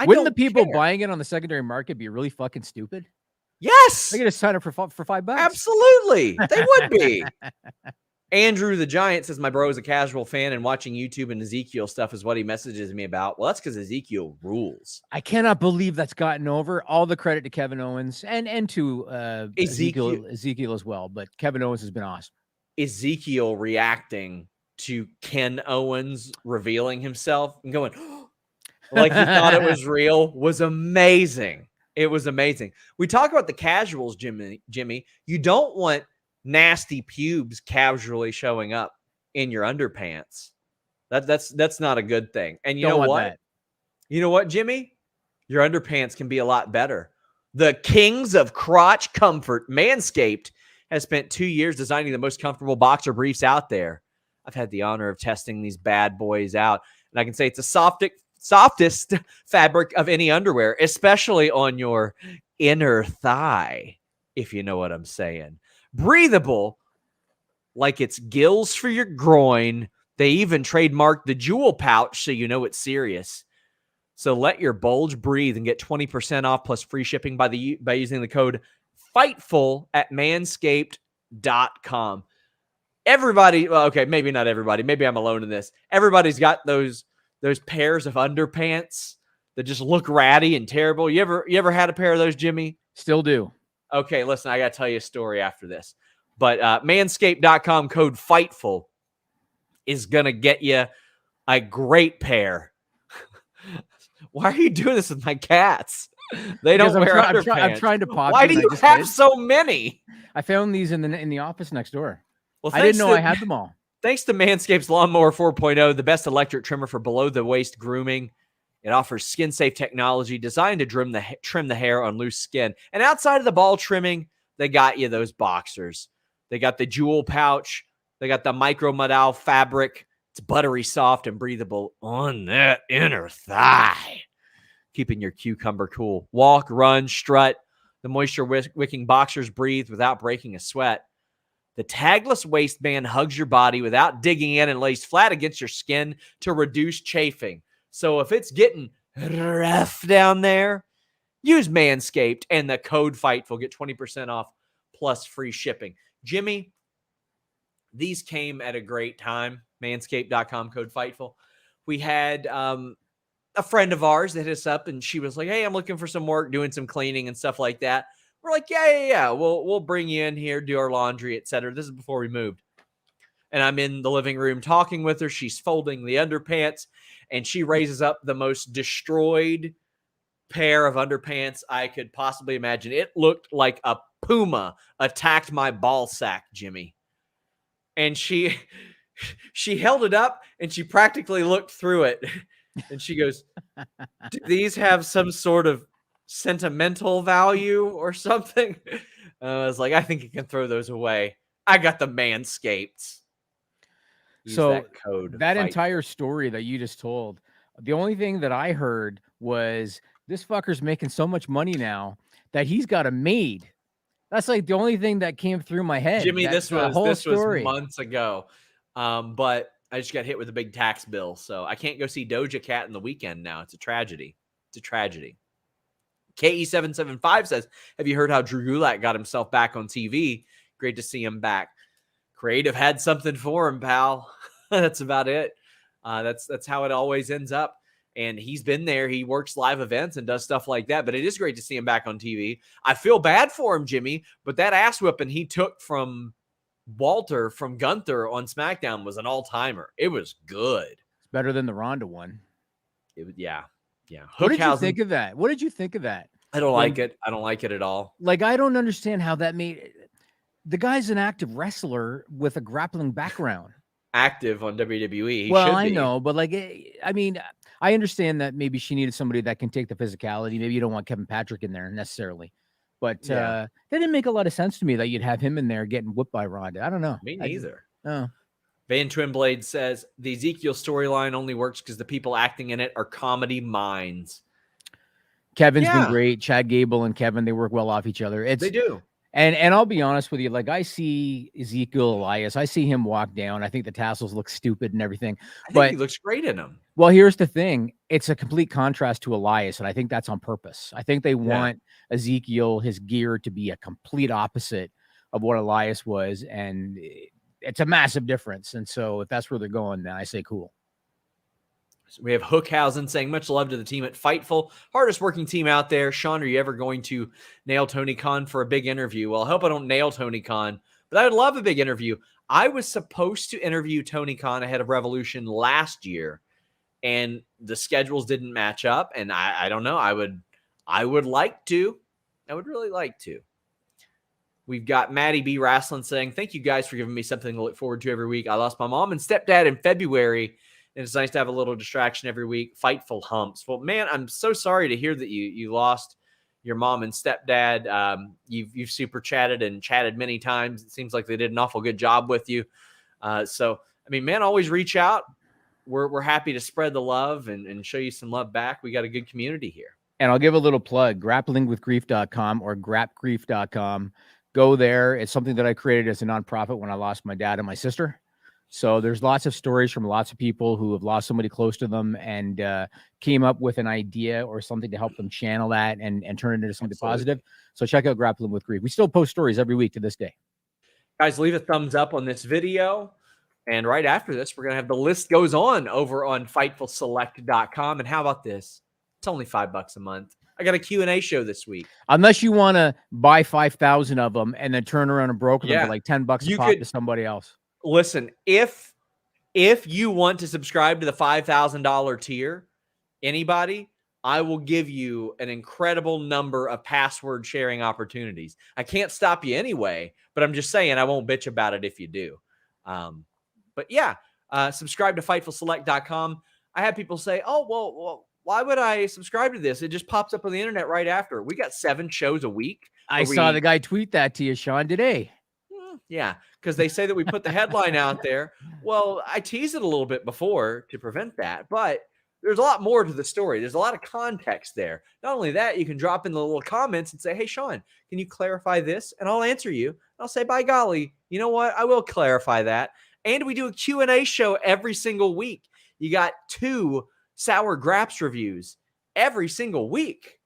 Wouldn't the people buying it on the secondary market be really fucking stupid? Yes. They're going to sign up for $5. Absolutely. They would be. Andrew the Giant says, my bro is a casual fan and watching YouTube and Ezekiel stuff is what he messages me about. Well, that's because Ezekiel rules. I cannot believe that's gotten over. All the credit to Kevin Owens and to Ezekiel as well. But Kevin Owens has been awesome. Ezekiel reacting to Ken Owens revealing himself and going like he thought it was real was amazing. It was amazing. We talk about the casuals, Jimmy. You don't want nasty pubes casually showing up in your underpants. That's not a good thing. And you know what? You know what, Jimmy? Your underpants can be a lot better. The kings of crotch comfort, Manscaped, has spent 2 years designing the most comfortable boxer briefs out there. I've had the honor of testing these bad boys out, and I can say it's the softest fabric of any underwear, especially on your inner thigh, if you know what I'm saying. Breathable, like it's gills for your groin. They even trademarked the jewel pouch, so you know it's serious. So let your bulge breathe and get 20% off plus free shipping by using the code FIGHTFUL at manscaped.com. Everybody, well, okay, maybe not everybody. Maybe I'm alone in this. Everybody's got those pairs of underpants that just look ratty and terrible. You ever had a pair of those, Jimmy? Still do. Okay, listen, I got to tell you a story after this. But manscaped.com code FIGHTFUL is going to get you a great pair. Why are you doing this with my cats? They don't wear underpants. I'm trying to pop. Why do you have so many? I found these in the office next door. Well, I didn't know I had them all. Thanks to Manscaped's Lawnmower 4.0, the best electric trimmer for below-the-waist grooming. It offers skin-safe technology designed to trim the hair on loose skin. And outside of the ball trimming, they got you those boxers. They got the jewel pouch. They got the micro-modal fabric. It's buttery soft and breathable on that inner thigh, keeping your cucumber cool. Walk, run, strut. The moisture-wicking boxers breathe without breaking a sweat. The tagless waistband hugs your body without digging in and lays flat against your skin to reduce chafing. So if it's getting rough down there, use Manscaped and the code FIGHTFUL. Get 20% off plus free shipping. Jimmy, these came at a great time. Manscaped.com code FIGHTFUL. We had a friend of ours that hit us up, and she was like, hey, I'm looking for some work, doing some cleaning and stuff like that. We're like, yeah. We'll bring you in here, do our laundry, etc. This is before we moved. And I'm in the living room talking with her. She's folding the underpants, and she raises up the most destroyed pair of underpants I could possibly imagine. It looked like a puma attacked my ball sack, Jimmy. And she held it up, and she practically looked through it. And she goes, do these have some sort of sentimental value or something? I was like, I think you can throw those away. I got the Manscaped. So that code. That entire story that you just told, the only thing that I heard was this fucker's making so much money now that he's got a maid. That's like the only thing that came through my head. Jimmy, That's this was months ago. But I just got hit with a big tax bill, so I can't go see Doja Cat in the weekend now. It's a tragedy. KE775 says, have you heard how Drew Gulak got himself back on TV? Great to see him back. Creative had something for him, pal. That's about it. That's how it always ends up. And he's been there. He works live events and does stuff like that. But it is great to see him back on TV. I feel bad for him, Jimmy, but that ass whipping he took from Gunther on SmackDown was an all-timer. It was good. It's better than the Ronda one. Yeah. What did you think of that? I don't like it. I don't like it at all. Like, I don't understand how that made the guy's an active wrestler with a grappling background. Active on WWE. Well, I know, but like, I mean, I understand that maybe she needed somebody that can take the physicality. Maybe you don't want Kevin Patrick in there necessarily, but that didn't make a lot of sense to me that you'd have him in there getting whipped by Ronda. I don't know. Me neither. Oh. Van Twinblade says the Ezekiel storyline only works because the people acting in it are comedy minds. Kevin's been great. Chad Gable and Kevin, they work well off each other. They do. And I'll be honest with you, like I see Ezekiel Elias, I see him walk down. I think the tassels look stupid and everything. But he looks great in them. Well, here's the thing. It's a complete contrast to Elias, and I think that's on purpose. I think they want Ezekiel, his gear, to be a complete opposite of what Elias was, and it's a massive difference. And so if that's where they're going, then I say cool. So we have Hookhausen saying, much love to the team at Fightful. Hardest working team out there. Sean, are you ever going to nail Tony Khan for a big interview? Well, I hope I don't nail Tony Khan, but I would love a big interview. I was supposed to interview Tony Khan ahead of Revolution last year, and the schedules didn't match up, and I don't know. I would like to. I would really like to. We've got Maddie B. Wrestling saying, thank you guys for giving me something to look forward to every week. I lost my mom and stepdad in February, and it's nice to have a little distraction every week. Fightful humps. Well, man, I'm so sorry to hear that you lost your mom and stepdad. You've super chatted and chatted many times. It seems like they did an awful good job with you. So, I mean, man, always reach out. We're happy to spread the love and show you some love back. We got a good community here. And I'll give a little plug, grapplingwithgrief.com or grapgrief.com. Go there. It's something that I created as a nonprofit when I lost my dad and my sister. So there's lots of stories from lots of people who have lost somebody close to them and came up with an idea or something to help them channel that and turn it into something positive. So check out Grappling with Grief. We still post stories every week to this day. Guys, leave a thumbs up on this video. And right after this, we're going to have the list goes on over on FightfulSelect.com. And how about this? It's only $5 a month. I got a Q&A show this week. Unless you want to buy 5,000 of them and then turn around and broker them for like $10 a pop to somebody else. Listen, if you want to subscribe to the $5,000 tier, anybody, I will give you an incredible number of password sharing opportunities. I can't stop you anyway, but I'm just saying I won't bitch about it if you do. But yeah, subscribe to FightfulSelect.com. I have people say, oh, well, why would I subscribe to this? It just pops up on the internet right after. We got 7 shows a week. I saw the guy tweet that to you, Sean, today. Yeah, because they say that we put the headline out there. Well, I teased it a little bit before to prevent that, but there's a lot more to the story. There's a lot of context there. Not only that, you can drop in the little comments and say, hey, Sean, can you clarify this? And I'll answer you. I'll say, by golly, you know what? I will clarify that. And we do a Q&A show every single week. You got 2 Sour Graps reviews every single week.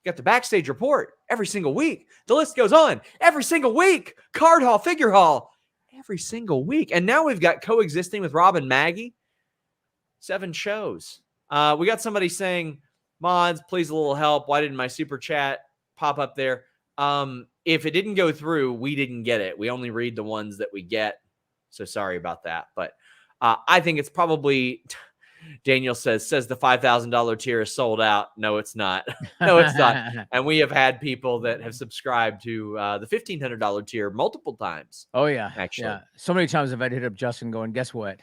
You got the Backstage Report every single week. The list goes on every single week. Card Hall, Figure Hall, every single week. And now we've got Coexisting with Rob and Maggie. 7 shows. We got somebody saying, mods, please a little help. Why didn't my super chat pop up there? If it didn't go through, we didn't get it. We only read the ones that we get. So sorry about that. But I think it's probably... Daniel says the $5,000 tier is sold out. No, it's not. No, it's not. And we have had people that have subscribed to the $1,500 tier multiple times. Oh, yeah. Actually. Yeah. So many times I've had to hit up Justin going, guess what?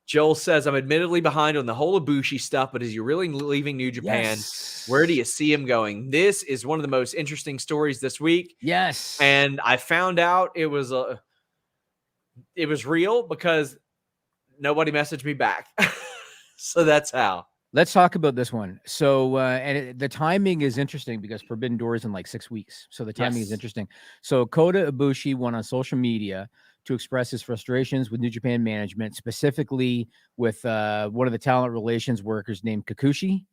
Joel says, I'm admittedly behind on the whole Ibushi stuff, but is he really leaving New Japan? Yes. Where do you see him going? This is one of the most interesting stories this week. Yes. And I found out it was real because nobody messaged me back. So that's how. Let's talk about this one. So, the timing is interesting because Forbidden Door is in like 6 weeks. So the timing is interesting. So Kota Ibushi went on social media to express his frustrations with New Japan management, specifically with one of the talent relations workers named Kikuchi.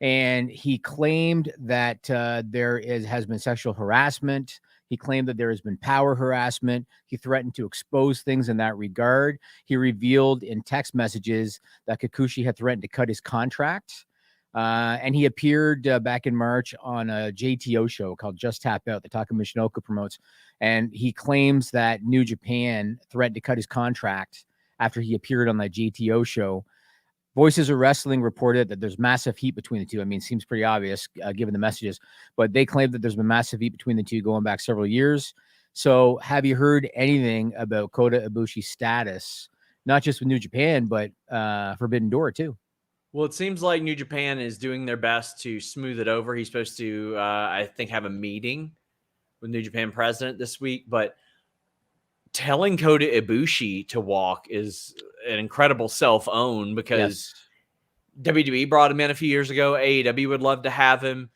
And he claimed that there has been sexual harassment. He claimed that there has been power harassment. He threatened to expose things in that regard. He revealed in text messages that Kikuchi had threatened to cut his contract. And he appeared back in March on a JTO show called Just Tap Out that Taka Michinoku promotes. And he claims that New Japan threatened to cut his contract after he appeared on that JTO show. Voices of Wrestling reported that there's massive heat between the two. I mean, it seems pretty obvious given the messages, but they claim that there's been massive heat between the two going back several years. So have you heard anything about Kota Ibushi's status, not just with New Japan, but Forbidden Door too? Well, it seems like New Japan is doing their best to smooth it over. He's supposed to, I think, have a meeting with New Japan president this week, but telling Kota Ibushi to walk is an incredible self-own because WWE brought him in a few years ago. AEW would love to have him.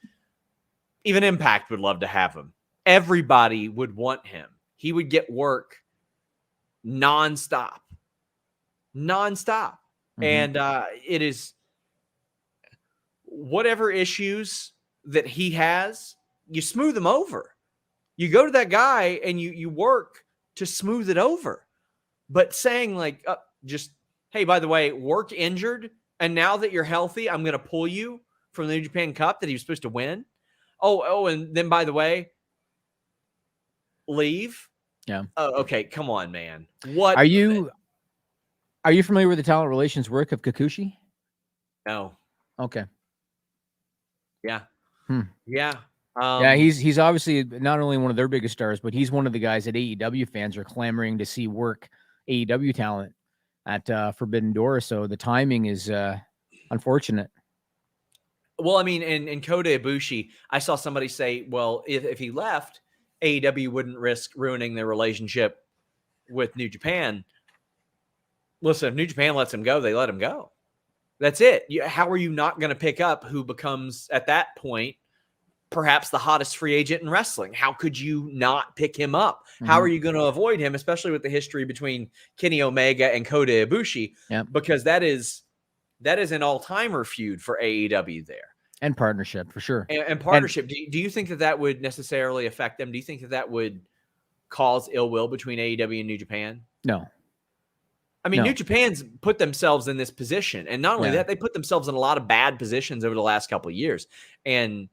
Even Impact would love to have him. Everybody would want him. He would get work nonstop. Mm-hmm. And it is whatever issues that he has, you smooth them over. You go to that guy and you work to smooth it over. But saying like, just, hey, by the way, work injured, and now that you're healthy, I'm going to pull you from the New Japan Cup that he was supposed to win. Oh, and then, by the way, leave. Yeah. Oh, okay, come on, man. What are you familiar with the talent relations work of Kikuchi? No. Okay. Yeah. Yeah. Yeah, he's obviously not only one of their biggest stars, but he's one of the guys that AEW fans are clamoring to see work AEW talent at Forbidden Door. So the timing is unfortunate. Well, I mean, in Kota Ibushi, I saw somebody say, well, if he left, AEW wouldn't risk ruining their relationship with New Japan. Listen, if New Japan lets him go, they let him go. That's it. How are you not going to pick up who becomes, at that point, perhaps the hottest free agent in wrestling? How could you not pick him up? How are you going to avoid him, especially with the history between Kenny Omega and Kota Ibushi? Yep. Because that is an all-timer feud for AEW there. And partnership, for sure. And partnership. Do you think that would necessarily affect them? Do you think that would cause ill will between AEW and New Japan? No. I mean, New Japan's put themselves in this position. And not only that, they put themselves in a lot of bad positions over the last couple of years. And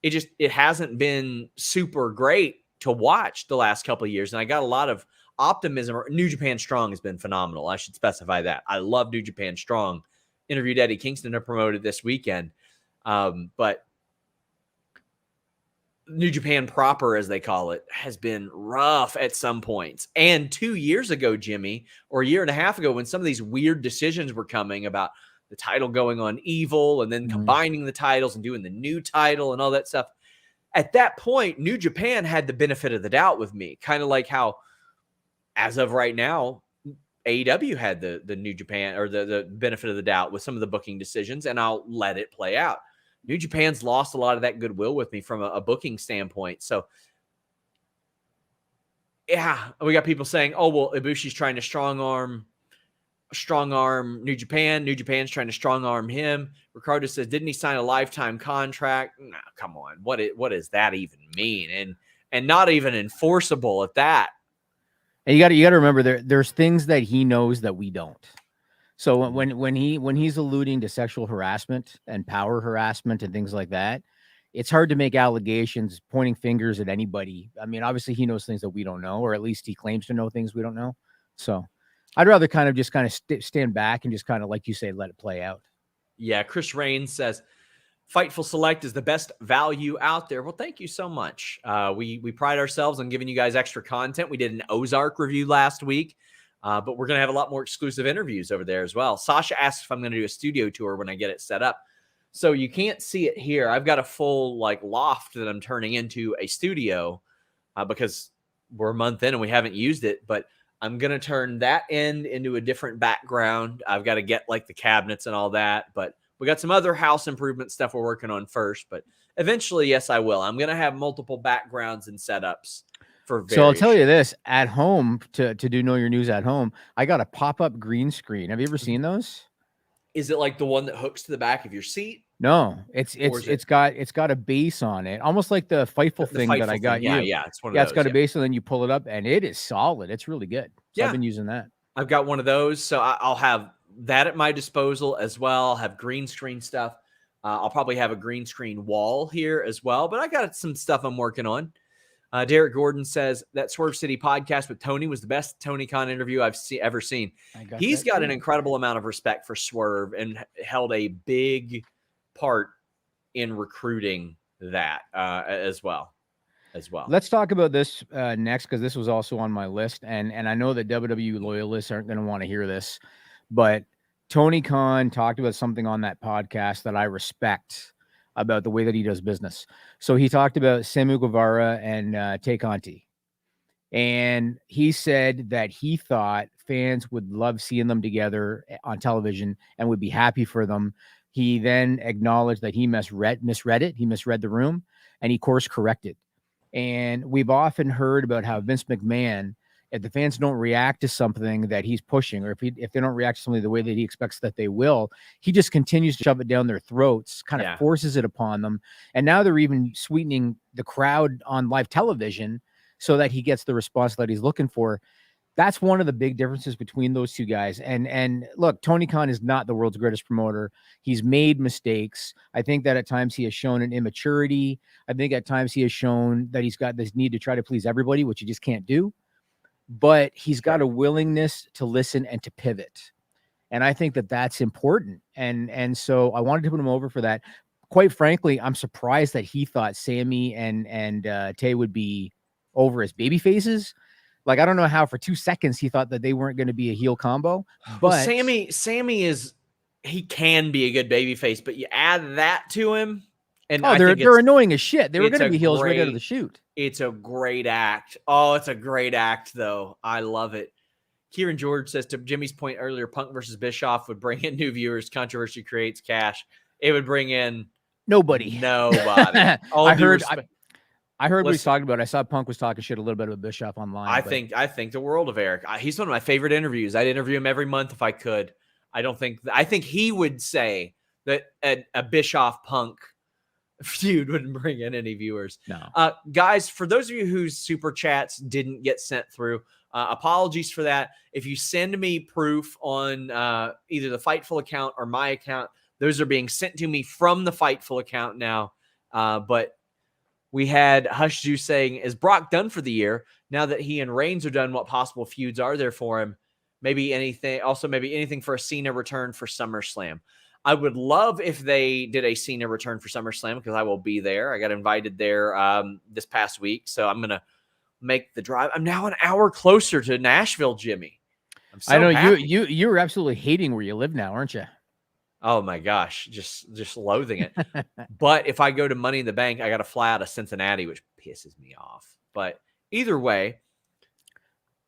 it hasn't been super great to watch the last couple of years. And I got a lot of optimism. New Japan Strong has been phenomenal. I should specify that. I love New Japan Strong. Interviewed Eddie Kingston to promote it this weekend. But New Japan proper, as they call it, has been rough at some points. And 2 years ago, Jimmy, or a year and a half ago, when some of these weird decisions were coming about the title going on Evil and then combining the titles and doing the new title and all that stuff, at that point, New Japan had the benefit of the doubt with me, kind of like how, as of right now, AEW had the New Japan or the benefit of the doubt with some of the booking decisions, and I'll let it play out. New Japan's lost a lot of that goodwill with me from a booking standpoint. So, yeah, we got people saying, oh, well, Ibushi's trying to strong arm New Japan. New Japan's trying to strong arm him. Ricardo says, didn't he sign a lifetime contract? No, come on. What does that even mean? And not even enforceable at that. And you got to remember there's things that he knows that we don't. So when he's alluding to sexual harassment and power harassment and things like that, it's hard to make allegations pointing fingers at anybody. I mean, obviously he knows things that we don't know, or at least he claims to know things we don't know. So I'd rather kind of stand back and just kind of, like you say, let it play out. Yeah. Chris Raines says, Fightful Select is the best value out there. Well, thank you so much. We pride ourselves on giving you guys extra content. We did an Ozark review last week. But we're going to have a lot more exclusive interviews over there as well. Sasha asks if I'm going to do a studio tour when I get it set up. So you can't see it here. I've got a full loft that I'm turning into a studio because we're a month in and we haven't used it. But I'm going to turn that end into a different background. I've got to get the cabinets and all that. But we got some other house improvement stuff we're working on first. But eventually, yes, I will. I'm going to have multiple backgrounds and setups. So I'll tell you this, at home, to do Know Your News at home, I got a pop-up green screen. Have you ever seen those? Is it like the one that hooks to the back of your seat? No, it's got a base on it, almost like the Fightful thing that I got you. Yeah, it's one of those. It's got a base, and then you pull it up, and it is solid. It's really good. So I've been using that. I've got one of those, so I'll have that at my disposal as well. I'll have green screen stuff. I'll probably have a green screen wall here as well, but I got some stuff I'm working on. Derek Gordon says that Swerve City podcast with Tony was the best Tony Khan interview I've ever seen. He's got an incredible amount of respect for Swerve and held a big part in recruiting that as well. Let's talk about this next, because this was also on my list, and I know that WWE loyalists aren't going to want to hear this, but Tony Khan talked about something on that podcast that I respect about the way that he does business. So he talked about Samu Guevara and Tay Conti. And he said that he thought fans would love seeing them together on television and would be happy for them. He then acknowledged that he misread it. He misread the room, and he course corrected. And we've often heard about how Vince McMahon, if the fans don't react to something that he's pushing, or if they don't react to something the way that he expects that they will, he just continues to shove it down their throats, kind of forces it upon them. And now they're even sweetening the crowd on live television so that he gets the response that he's looking for. That's one of the big differences between those two guys. And look, Tony Khan is not the world's greatest promoter. He's made mistakes. I think that at times he has shown an immaturity. I think at times he has shown that he's got this need to try to please everybody, which he just can't do. But he's got a willingness to listen and to pivot. And I think that that's important. And so I wanted to put him over for that. Quite frankly, I'm surprised that he thought Sammy and Tay would be over as baby faces. I don't know how for 2 seconds he thought that they weren't going to be a heel combo. But Sammy is he can be a good babyface, but you add that to him, and they're annoying as shit. They were going to be heels right out of the chute. It's a great act. Oh, it's a great act, though. I love it. Kieran George says, to Jimmy's point earlier, Punk versus Bischoff would bring in new viewers. Controversy creates cash. It would bring in nobody. I heard what he's talking about. I saw Punk was talking shit a little bit about Bischoff online. I think the world of Eric. He's one of my favorite interviews. I'd interview him every month if I could. I think he would say that a Bischoff Punk feud wouldn't bring in any viewers. No. Guys, for those of you whose super chats didn't get sent through, apologies for that. If you send me proof on either the Fightful account or my account, those are being sent to me from the Fightful account now. But we had Hush Juice saying, is Brock done for the year? Now that he and Reigns are done, what possible feuds are there for him? Maybe anything for a Cena return for SummerSlam. I would love if they did a Cena return for SummerSlam because I will be there. I got invited there this past week, so I'm going to make the drive. I'm now an hour closer to Nashville, Jimmy. I know happy. You're absolutely hating where you live now, aren't you? Oh my gosh, just loathing it. But if I go to Money in the Bank, I got to fly out of Cincinnati, which pisses me off. But either way,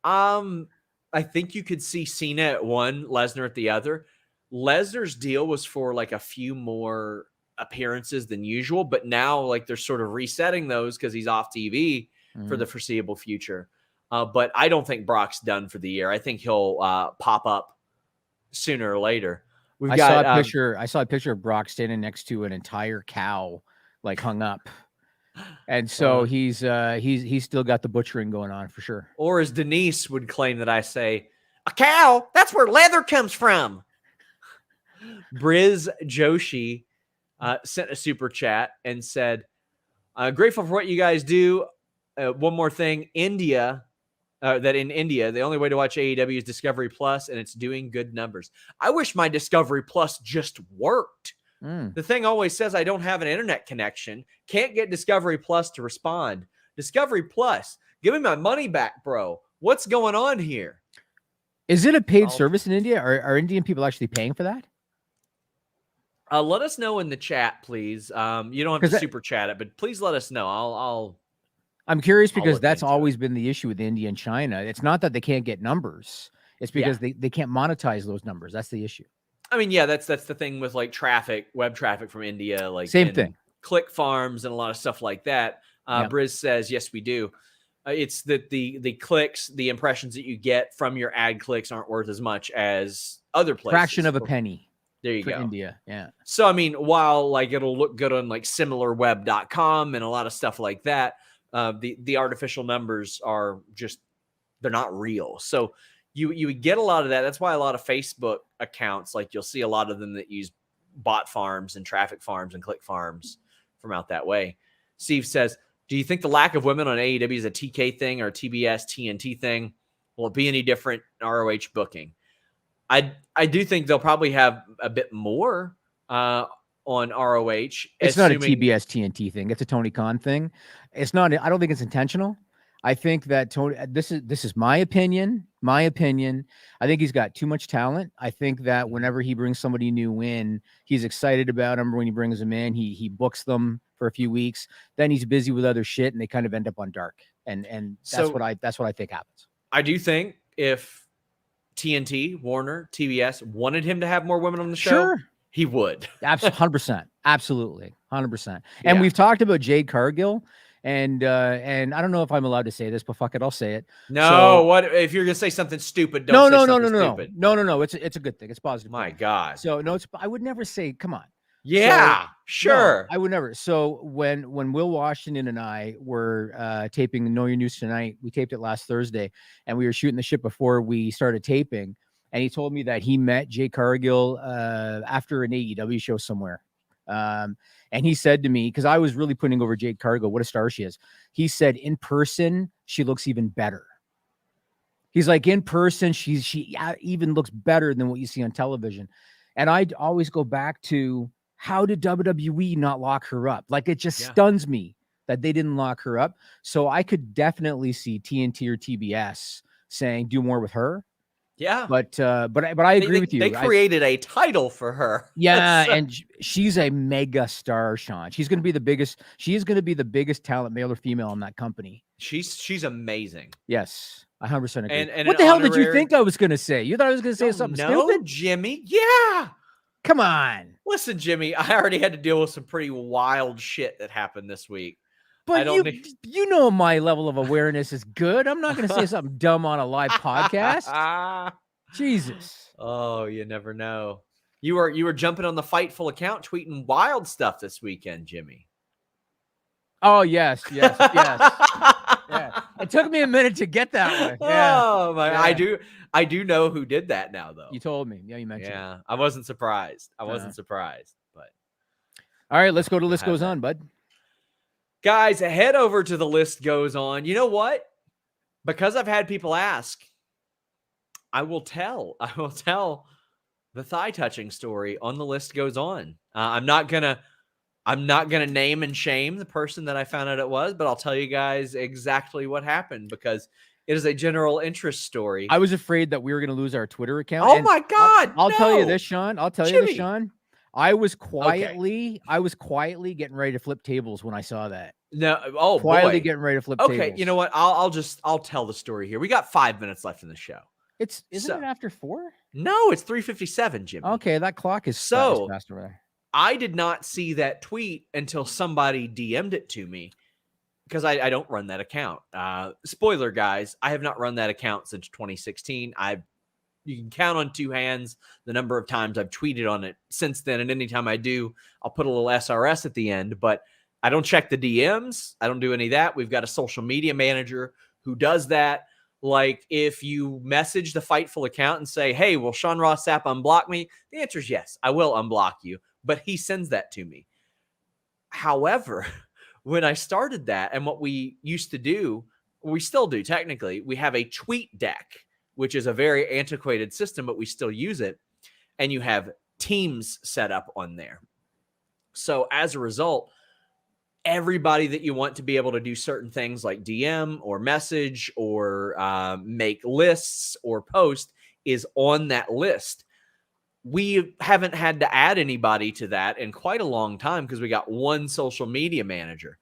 I think you could see Cena at one, Lesnar at the other. Lesnar's deal was for like a few more appearances than usual, but now like they're sort of resetting those because he's off TV for the foreseeable future. But I don't think Brock's done for the year. I think he'll pop up sooner or later. I saw a picture of Brock standing next to an entire cow, like hung up. And so he's still got the butchering going on for sure. Or as Denise would claim that I say, a cow, that's where leather comes from. Briz Joshi sent a super chat and said, grateful for what you guys do. One more thing, that in India, the only way to watch AEW is Discovery Plus, and it's doing good numbers. I wish my Discovery Plus just worked. The thing always says I don't have an internet connection. Can't get Discovery Plus to respond. Discovery Plus, give me my money back, bro. What's going on here? Is it a paid service in India? Are Indian people actually paying for that? Let us know in the chat, please. You don't have to super chat it, but please let us know. I'm curious because that's always been the issue with India and China. It's not that they can't get numbers. It's because they can't monetize those numbers. That's the issue. I mean, yeah, that's the thing with like web traffic from India, like same thing. Click farms and a lot of stuff like that. Briz says, yes, we do. It's that the clicks, the impressions that you get from your ad clicks aren't worth as much as other places. Fraction of a penny. There you go. India. Yeah. So, I mean, while like it'll look good on like similarweb.com and a lot of stuff like that, the artificial numbers are just, they're not real. So you would get a lot of that. That's why a lot of Facebook accounts, like you'll see a lot of them that use bot farms and traffic farms and click farms from out that way. Steve says, do you think the lack of women on AEW is a TK thing or a TBS TNT thing? Will it be any different in ROH booking? I do think they'll probably have a bit more on ROH. It's not a TBS TNT thing. It's a Tony Khan thing. It's not. I don't think it's intentional. I think that Tony. This is my opinion. My opinion. I think he's got too much talent. I think that whenever he brings somebody new in, he's excited about them. When he brings them in, he books them for a few weeks. Then he's busy with other shit, and they kind of end up on dark. And that's what I think happens. I do think if TNT, Warner, TBS wanted him to have more women on the show, sure, he would. 100%. Absolutely. 100%. And we've talked about Jade Cargill, and I don't know if I'm allowed to say this, but fuck it, I'll say it. No, what if you're gonna say something stupid? Don't say something stupid. No. It's a good thing. It's positive. My God. So no, I would never say, come on. Yeah, sure. No, I would never. So when Will Washington and I were taping Know Your News Tonight, we taped it last Thursday, and we were shooting the shit before we started taping. And he told me that he met Jay Cargill after an AEW show somewhere. And he said to me, because I was really putting over Jade Cargill, what a star she is. He said, in person, she looks even better. He's like, in person, she even looks better than what you see on television. And I'd always go back to, how did WWE not lock her up? Like, it just stuns me that they didn't lock her up. So I could definitely see TNT or TBS saying, do more with her. Yeah. But I agree with you. They created a title for her. Yeah, and she's a mega star, Sean. She's going to be the biggest. She is going to be the biggest talent, male or female, in that company. She's amazing. Yes, 100% agree. And what the hell did you think I was going to say? You thought I was going to say something stupid? Jimmy. Yeah. Come on. Listen, Jimmy, I already had to deal with some pretty wild shit that happened this week. But you know my level of awareness is good. I'm not going to say something dumb on a live podcast. Jesus. Oh, you never know. You were jumping on the Fightful account, tweeting wild stuff this weekend, Jimmy. Oh, yes. Yeah. It took me a minute to get that one. Yeah. Oh my! Yeah. I do know who did that now, though. You told me. Yeah, you mentioned. Yeah, I wasn't surprised. But all right, let's go to List Goes On, bud. Guys, head over to the List Goes On. You know what? Because I've had people ask, I will tell the thigh touching story on the List Goes On. I'm not gonna name and shame the person that I found out it was, but I'll tell you guys exactly what happened because it is a general interest story. I was afraid that we were going to lose our Twitter account. Oh my God. I'll tell you this, Sean. I was quietly getting ready to flip tables when I saw that. No, quietly getting ready to flip tables. Okay, you know what? I'll tell the story here. We got 5 minutes left in the show. Isn't it after 4? No, it's 3:57, Jimmy. Okay, that clock is fast over there. I did not see that tweet until somebody DM'd it to me because I don't run that account. Spoiler, guys, I have not run that account since 2016. You can count on two hands the number of times I've tweeted on it since then. And anytime I do, I'll put a little SRS at the end, but I don't check the DMs. I don't do any of that. We've got a social media manager who does that. Like if you message the Fightful account and say, hey, will Sean Ross Sapp unblock me? The answer is yes, I will unblock you, but he sends that to me. However, when I started that and what we used to do, we still do technically, we have a tweet deck, which is a very antiquated system, but we still use it. And you have teams set up on there. So as a result, everybody that you want to be able to do certain things like DM or message or make lists or post is on that list. We haven't had to add anybody to that in quite a long time because we got one social media manager.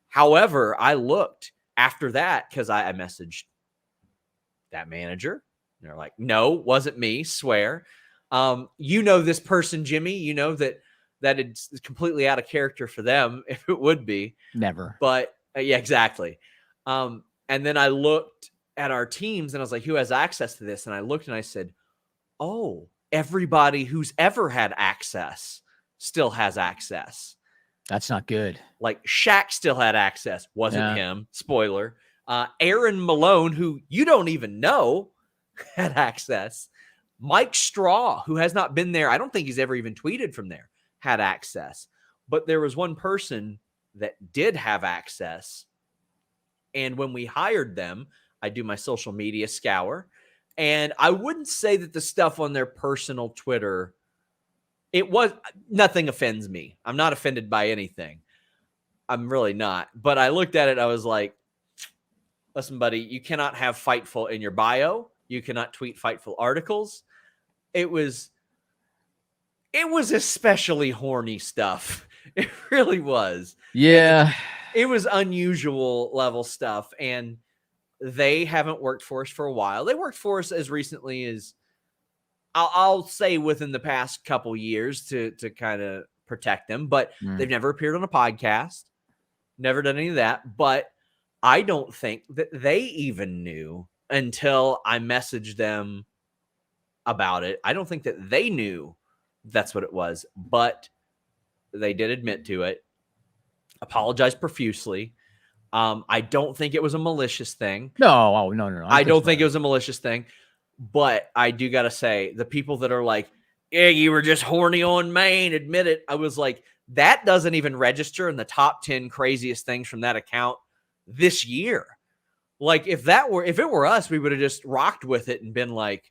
However, I looked after that because I messaged that manager. They're like, no, wasn't me, swear. You know this person, Jimmy. You know that it's completely out of character for them if it would be. Never. But yeah, exactly. And then I looked at our teams and I was like, who has access to this? And I looked and I said, oh, everybody who's ever had access still has access. That's not good. Like Shaq still had access. Wasn't him. Spoiler. Aaron Malone, who you don't even know, had access. Mike Straw, who has not been there. I don't think he's ever even tweeted from there, had access. But there was one person that did have access. And when we hired them, I do my social media scour. And I wouldn't say that the stuff on their personal Twitter, nothing offends me. I'm not offended by anything. I'm really not. But I looked at it. I was like, listen, buddy, you cannot have Fightful in your bio. You cannot tweet Fightful articles. It was especially horny stuff. It really was. Yeah. It was unusual level stuff. And they haven't worked for us for a while. They worked for us as recently as I'll say within the past couple years to kind of protect them, but they've never appeared on a podcast, never done any of that. But I don't think that they even knew until I messaged them about it. I don't think that they knew that's what it was, but they did admit to it, apologized profusely. I don't think it was a malicious thing. No. I don't think it was a malicious thing, but I do got to say the people that are like, yeah, you were just horny on Maine, admit it. I was like, that doesn't even register in the top 10 craziest things from that account this year. Like if it were us, we would have just rocked with it and been like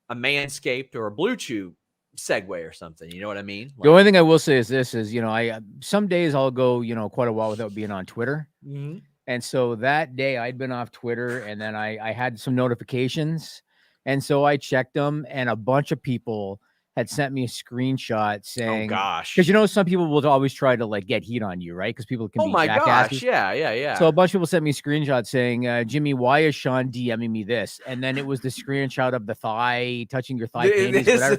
a Manscaped or a Blue Chew segue or something. You know what I mean? The only thing I will say is this is, I some days I'll go, quite a while without being on Twitter. Mm-hmm. And so that day I'd been off Twitter and then I had some notifications And so I checked them, and a bunch of people had sent me a screenshot saying, Oh gosh. because some people will always try to like get heat on you, right? Because people can Oh be my jackasses. gosh. Yeah. So a bunch of people sent me a screenshot saying, Jimmy, why is Sean DMing me this? And then it was the screenshot of the thigh, touching your thigh panties, whatever.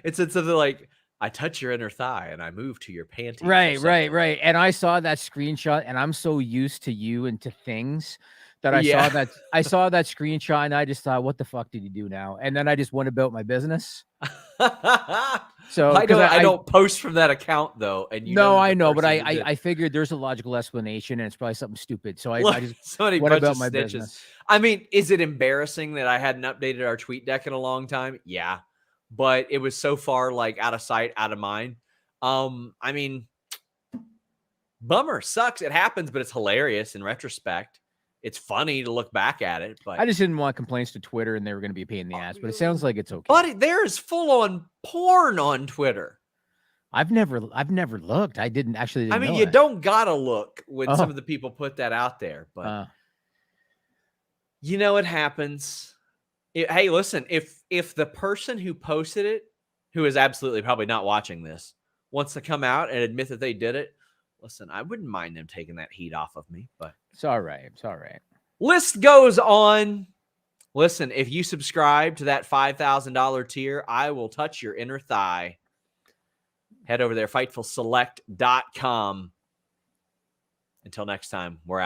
It said something like, I touch your inner thigh and I move to your panties. Right. And I saw that screenshot, and I'm so used to you and to things that I saw that screenshot, and I just thought, what the fuck did you do now? And then I just went about my business. So I don't post from that account though. And I know, but I figured there's a logical explanation, and it's probably something stupid. So I just went about my business. I mean, is it embarrassing that I hadn't updated our tweet deck in a long time? Yeah, but it was so far like out of sight, out of mind. I mean, bummer, sucks. It happens, but it's hilarious in retrospect. It's funny to look back at it, but I just didn't want complaints to Twitter, and they were going to be a pain in the ass. But it sounds like it's okay. But there's full on porn on Twitter. I've never looked. I didn't actually. I mean, you don't gotta look when some of the people put that out there, but it happens. Hey, listen, if the person who posted it, who is absolutely probably not watching this, wants to come out and admit that they did it, listen, I wouldn't mind them taking that heat off of me, but it's all right. It's all right. List goes on. Listen, if you subscribe to that $5,000 tier, I will touch your inner thigh. Head over there, FightfulSelect.com. Until next time, we're out.